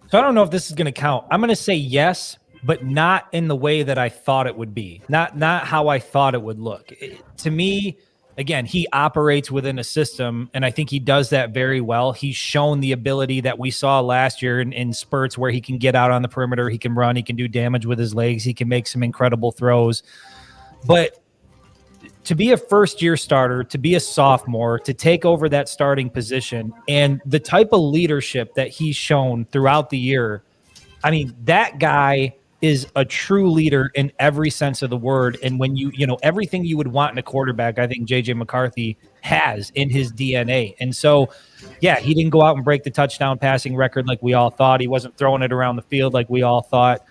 So I don't know if this is going to count. I'm going to say yes, but not in the way that I thought it would be. Not how I thought it would look. To me, again, he operates within a system, and I think he does that very well. He's shown the ability that we saw last year in spurts where he can get out on the perimeter, he can run, he can do damage with his legs, he can make some incredible throws. But to be a first-year starter, to be a sophomore, to take over that starting position, and the type of leadership that he's shown throughout the year, I mean, that guy is a true leader in every sense of the word. And when you everything you would want in a quarterback, I think J.J. McCarthy has in his DNA. And so, yeah, he didn't go out and break the touchdown passing record like we all thought. He wasn't throwing it around the field like we all thought.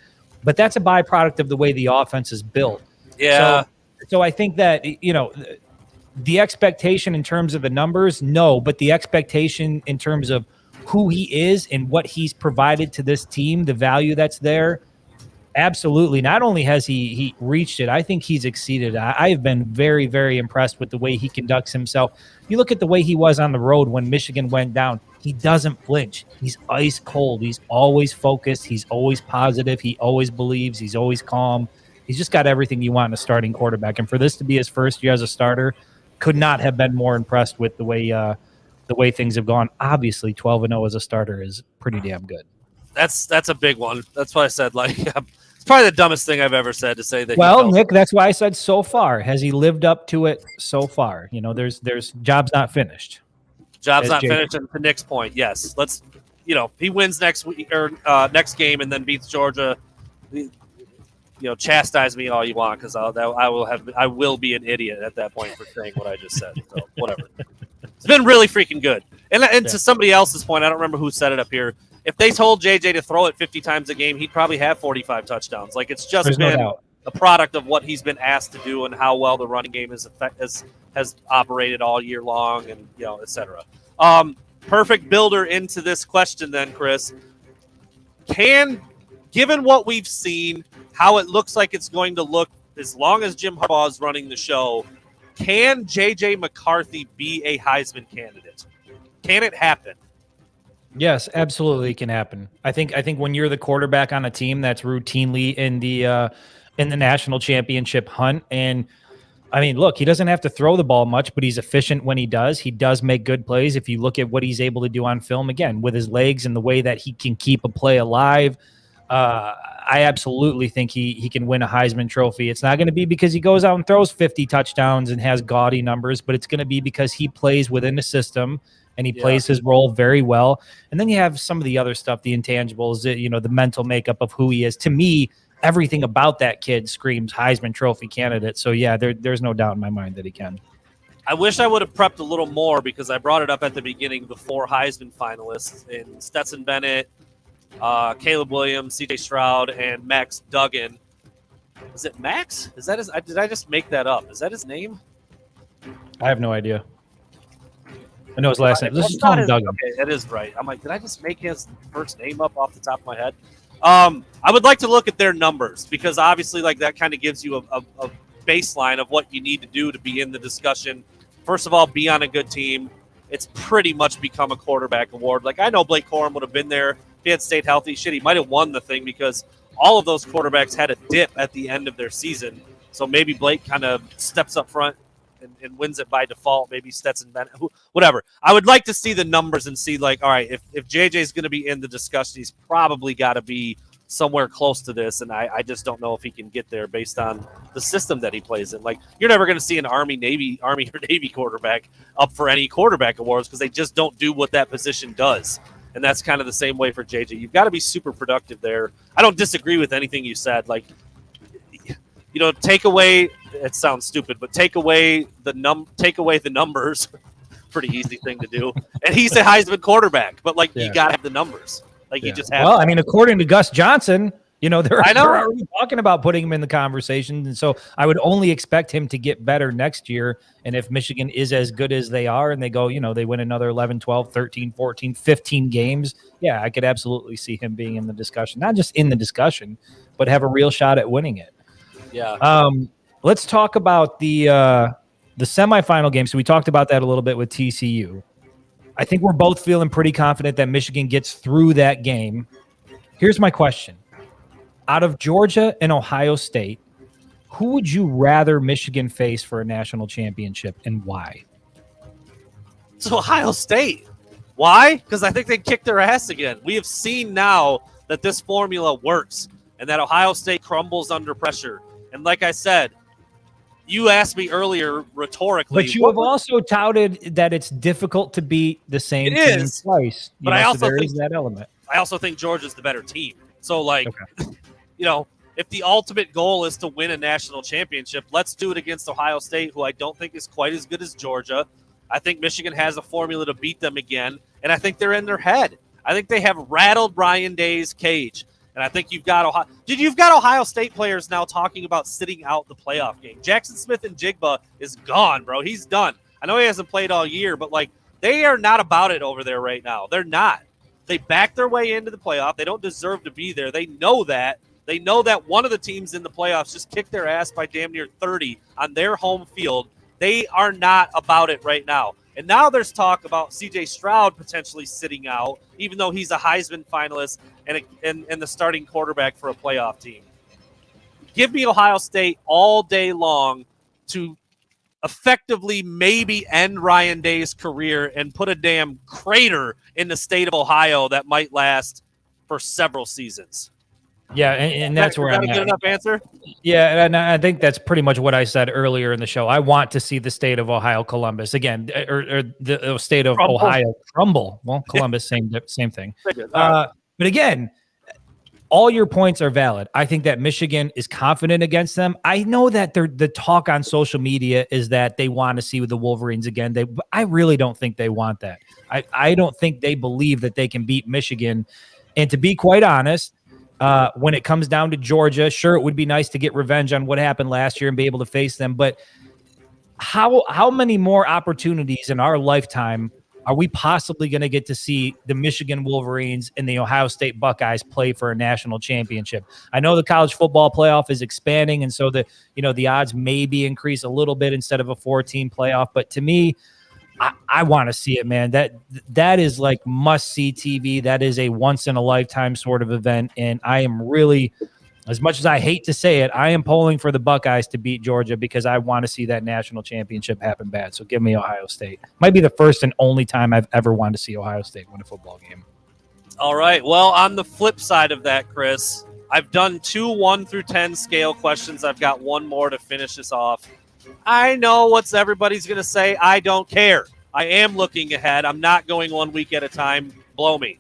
But that's a byproduct of the way the offense is built. Yeah. So I think that, the expectation in terms of the numbers, no, but the expectation in terms of who he is and what he's provided to this team, the value that's there, absolutely. Not only has he reached it, I think he's exceeded. I have been very, very impressed with the way he conducts himself. You look at the way he was on the road when Michigan went down. He doesn't flinch. He's ice cold. He's always focused. He's always positive. He always believes. He's always calm. He's just got everything you want in a starting quarterback. And for this to be his first year as a starter, could not have been more impressed with the way things have gone. Obviously, 12-0 as a starter is pretty damn good. That's a big one. That's why I said, like, it's probably the dumbest thing I've ever said to say that. Well, Nick, that's why I said so far. Has he lived up to it so far? There's job's not finished. Job's not finished. And to Nick's point, yes. Let's, he wins next week or next game and then beats Georgia. Chastise me all you want because I will be an idiot at that point for saying what I just said. So whatever. It's been really freaking good. And to somebody else's point, I don't remember who said it up here. If they told JJ to throw it 50 times a game, he'd probably have 45 touchdowns. Like it's just been a product of what he's been asked to do and how well the running game has operated all year long, and et cetera. Perfect builder into this question then, Chris. Given what we've seen, how it looks like it's going to look as long as Jim Harbaugh is running the show, can J.J. McCarthy be a Heisman candidate? Can it happen? Yes, absolutely, it can happen. I think when you're the quarterback on a team that's routinely in the national championship hunt, and I mean, look, he doesn't have to throw the ball much, but he's efficient when he does. He does make good plays. If you look at what he's able to do on film, again, with his legs and the way that he can keep a play alive, I absolutely think he can win a Heisman Trophy. It's not going to be because he goes out and throws 50 touchdowns and has gaudy numbers, but it's going to be because he plays within the system and he plays his role very well. And then you have some of the other stuff, the intangibles, the mental makeup of who he is. To me, everything about that kid screams Heisman Trophy candidate. So, yeah, there's no doubt in my mind that he can. I wish I would have prepped a little more because I brought it up at the beginning, the 4 Heisman finalists in Stetson Bennett, Caleb Williams, C.J. Stroud, and Max Duggan. Is it Max? Is that his? Did I just make that up? Is that his name? I have no idea. I know his last name. Let's just call him Duggan. Okay, that is right. I'm like, did I just make his first name up off the top of my head? I would like to look at their numbers because obviously, like that kind of gives you a baseline of what you need to do to be in the discussion. First of all, be on a good team. It's pretty much become a quarterback award. Like I know Blake Corum would have been there if he had stayed healthy. Shit, he might have won the thing because all of those quarterbacks had a dip at the end of their season. So maybe Blake kind of steps up front and wins it by default. Maybe Stetson Bennett, whatever. I would like to see the numbers and see like, all right, if JJ's going to be in the discussion, he's probably got to be somewhere close to this, and I just don't know if he can get there based on the system that he plays in. Like, you're never going to see an Army or Navy quarterback up for any quarterback awards because they just don't do what that position does. And that's kind of the same way for JJ. You've got to be super productive there. I don't disagree with anything you said. Like, take away, it sounds stupid, but take away the numbers. Pretty easy thing to do. And he's a Heisman quarterback, but you got to have the numbers. You just have. Well, I mean, according to Gus Johnson, they're already talking about putting him in the conversation. And so I would only expect him to get better next year. And if Michigan is as good as they are and they go, they win another 11, 12, 13, 14, 15 games. Yeah, I could absolutely see him being in the discussion, not just in the discussion, but have a real shot at winning it. Yeah. Let's talk about the semifinal game. So we talked about that a little bit with TCU. I think we're both feeling pretty confident that Michigan gets through that game. Here's my question. Out of Georgia and Ohio State, who would you rather Michigan face for a national championship and why? It's Ohio State. Why? Because I think they kicked their ass again. We have seen now that this formula works and that Ohio State crumbles under pressure. And like I said, you asked me earlier rhetorically. But you have also touted that it's difficult to beat the same team twice. But I also think is that element. I also think Georgia's the better team. So, if the ultimate goal is to win a national championship, let's do it against Ohio State, who I don't think is quite as good as Georgia. I think Michigan has a formula to beat them again, and I think they're in their head. I think they have rattled Ryan Day's cage. And I think you've got Ohio State players now talking about sitting out the playoff game. Jackson Smith and Jigba is gone, bro. He's done. I know he hasn't played all year, but they are not about it over there right now. They're not. They backed their way into the playoff. They don't deserve to be there. They know that. They know that one of the teams in the playoffs just kicked their ass by damn near 30 on their home field. They are not about it right now. And now there's talk about C.J. Stroud potentially sitting out, even though he's a Heisman finalist and the starting quarterback for a playoff team. Give me Ohio State all day long to effectively maybe end Ryan Day's career and put a damn crater in the state of Ohio that might last for several seasons. Yeah, and that's where I'm at. Is that a good enough answer? Yeah, and I think that's pretty much what I said earlier in the show. I want to see the state of Ohio Columbus again, or the state of Ohio crumble. Well, Columbus, same thing. But again, all your points are valid. I think that Michigan is confident against them. I know that the talk on social media is that they want to see the Wolverines again. I really don't think they want that. I don't think they believe that they can beat Michigan. And to be quite honest, when it comes down to Georgia, sure, it would be nice to get revenge on what happened last year and be able to face them. But how many more opportunities in our lifetime are we possibly going to get to see the Michigan Wolverines and the Ohio State Buckeyes play for a national championship? I know the college football playoff is expanding, and so the odds maybe increase a little bit instead of a 4-team playoff. But to me, I want to see it, man. That is like must-see TV. That is a once-in-a-lifetime sort of event, and I am really, as much as I hate to say it, I am polling for the Buckeyes to beat Georgia because I want to see that national championship happen bad. So give me Ohio State. Might be the first and only time I've ever wanted to see Ohio State win a football game. All right. Well, on the flip side of that, Chris, I've done 2 1 through 10 scale questions. I've got one more to finish this off. I know what everybody's going to say. I don't care. I am looking ahead. I'm not going 1 week at a time. Blow me.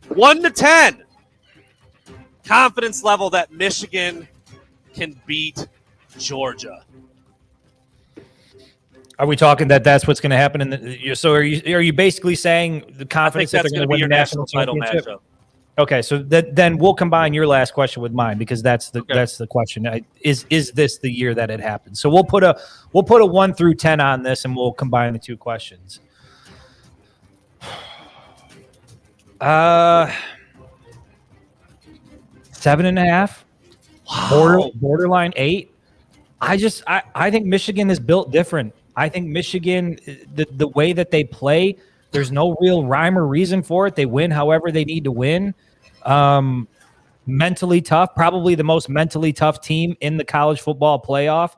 1 to 10. Confidence level that Michigan can beat Georgia. Are we talking that's what's going to happen? So are you basically saying the confidence that they're going to win the national title matchup? Okay, so then we'll combine your last question with mine because that's the question. Is this the year that it happens? So we'll put a 1 through 10 on this, and we'll combine the two questions. 7.5. Wow. Borderline 8. I think Michigan is built different. I think Michigan, the way that they play, there's no real rhyme or reason for it. They win however they need to win. Mentally tough, probably the most mentally tough team in the college football playoff.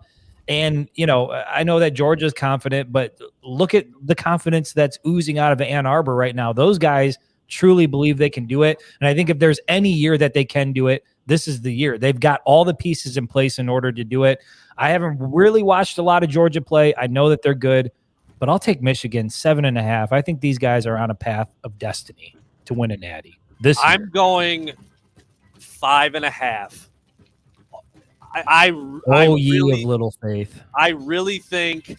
And, I know that Georgia's confident, but look at the confidence that's oozing out of Ann Arbor right now. Those guys truly believe they can do it. And I think if there's any year that they can do it, this is the year. They've got all the pieces in place in order to do it. I haven't really watched a lot of Georgia play. I know that they're good, but I'll take Michigan 7.5. I think these guys are on a path of destiny to win a natty this year. I'm going 5.5. Ye of little faith. I really think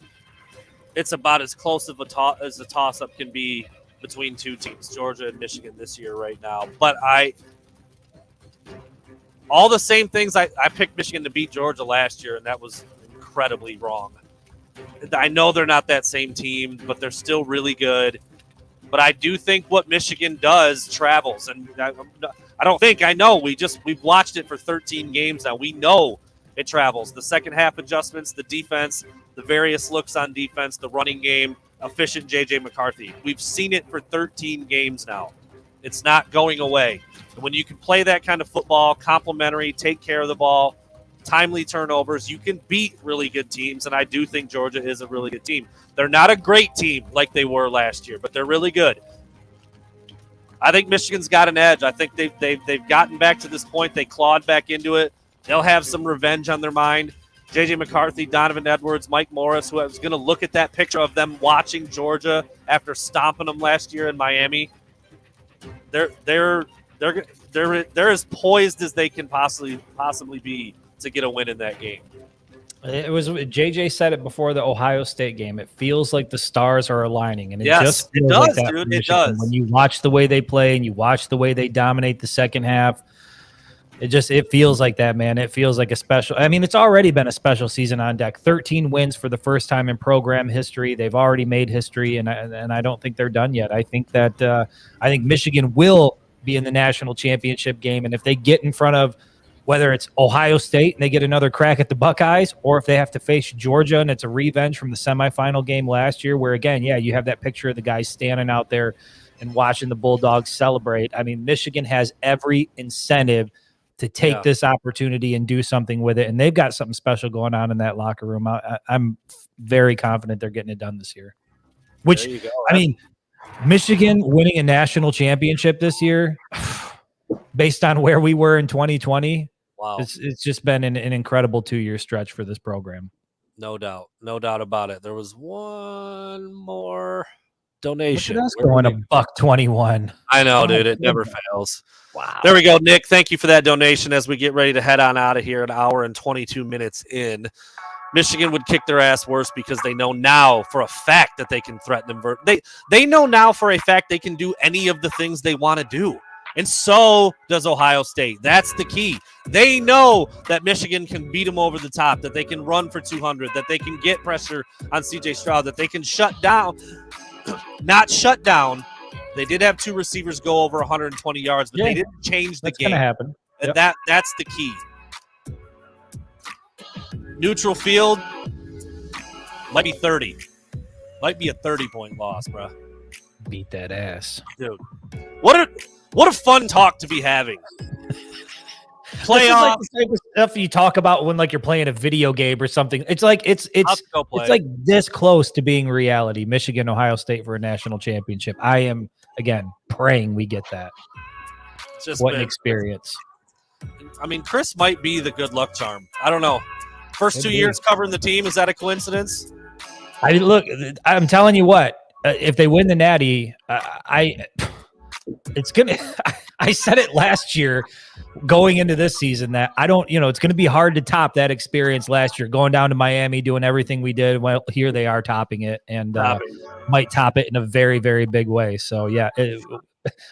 it's about as close of a toss-up can be between two teams, Georgia and Michigan this year right now. But all the same things, I picked Michigan to beat Georgia last year, and that was incredibly wrong. I know they're not that same team, but they're still really good. But I do think what Michigan does travels, and I know. We've watched it for 13 games now. We know it travels. The second half adjustments, the defense, the various looks on defense, the running game, efficient J.J. McCarthy. We've seen it for 13 games now. It's not going away. And when you can play that kind of football, complementary, take care of the ball, timely turnovers, you can beat really good teams, and I do think Georgia is a really good team. They're not a great team like they were last year, but they're really good. I think Michigan's got an edge. I think they've gotten back to this point. They clawed back into it. They'll have some revenge on their mind. J.J. McCarthy, Donovan Edwards, Mike Morris, who I was going to look at that picture of them watching Georgia after stomping them last year in Miami. They're as poised as they can possibly be to get a win in that game. It was JJ said it before the Ohio State game. It feels like the stars are aligning, and it Yes, just it feels does, like that dude. for It Michigan. does. When you watch the way they play and you watch the way they dominate the second half, it feels like that, man. It feels like a special. I mean, it's already been a special season on deck. 13 wins for the first time in program history. They've already made history, and I don't think they're done yet. I think Michigan will be in the national championship game, and if they get in front of whether it's Ohio State and they get another crack at the Buckeyes, or if they have to face Georgia and it's a revenge from the semifinal game last year where, again, you have that picture of the guys standing out there and watching the Bulldogs celebrate. I mean, Michigan has every incentive to take this opportunity and do something with it, and they've got something special going on in that locker room. I'm very confident they're getting it done this year. Which, I mean, Michigan winning a national championship this year, based on where we were in 2020, wow, it's just been an incredible 2-year stretch for this program. No doubt about it. There was one more donation. That's going to $1.21. I know, dude. It never fails. Wow. There we go, Nick. Thank you for that donation. As we get ready to head on out of here, an hour and 22 minutes in. Michigan would kick their ass worse because they know now for a fact that they can threaten them. They know now for a fact they can do any of the things they want to do. And so does Ohio State. That's the key. They know that Michigan can beat them over the top, that they can run for 200, that they can get pressure on C.J. Stroud, that they can shut down. Not shut down. They did have 2 receivers go over 120 yards, but they didn't change the game. That's going to happen. And that's the key. Neutral field might be 30. Might be a 30-point loss, bro. Beat that ass. Dude. What a fun talk to be having. Playoff. Like the type of stuff you talk about when you're playing a video game or something. It's like it's like this close to being reality. Michigan, Ohio State for a national championship. I am again praying we get that. What an experience. I mean, Chris might be the good luck charm. I don't know. First 2 years covering the team, is that a coincidence? I'm telling you what. If they win the Natty, it's gonna. I said it last year, going into this season, that I don't. It's going to be hard to top that experience last year, going down to Miami, doing everything we did. Well, here they are topping it, and might top it in a very, very big way. So yeah,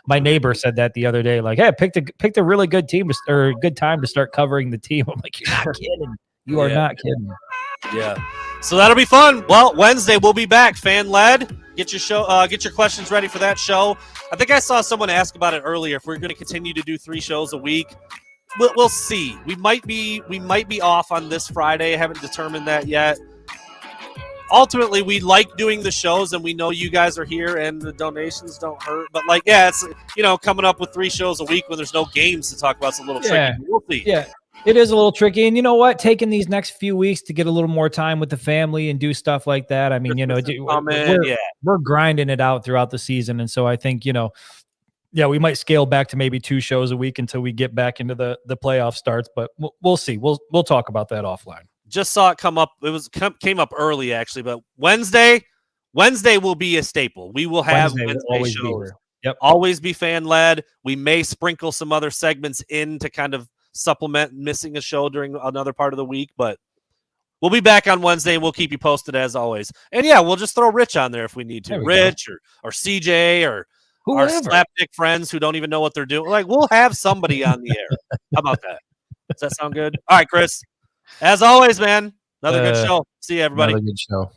my neighbor said that the other day. Like, hey, picked a really good team or good time to start covering the team. I'm like, you're not kidding. You are not kidding. Yeah. So that'll be fun. Well, Wednesday we'll be back, fan led. Get your questions ready for that show. I think I saw someone ask about it earlier. If we're going to continue to do 3 shows a week, we'll see. We might be off on this Friday. I haven't determined that yet. Ultimately, we like doing the shows, and we know you guys are here, and the donations don't hurt. But it's coming up with 3 shows a week when there's no games to talk about. It's a little tricky. We'll see. Yeah. It is a little tricky. And you know what? Taking these next few weeks to get a little more time with the family and do stuff like that. I mean, we're grinding it out throughout the season. And so I think, yeah, we might scale back to maybe 2 shows a week until we get back into the playoff starts, but we'll see. We'll talk about that offline. Just saw it come up. Came up early actually, but Wednesday will be a staple. We will have Wednesday shows. Yep. Always be fan led. We may sprinkle some other segments in to kind of supplement missing a show during another part of the week, but we'll be back on Wednesday and we'll keep you posted as always. And yeah, we'll just throw Rich on there if we need to. Rich or CJ or whoever. Our slapdick friends who don't even know what they're doing. Like, we'll have somebody on the air. How about that? Does that sound good? All right, Chris. As always, man. Another good show. See you, everybody. Another good show.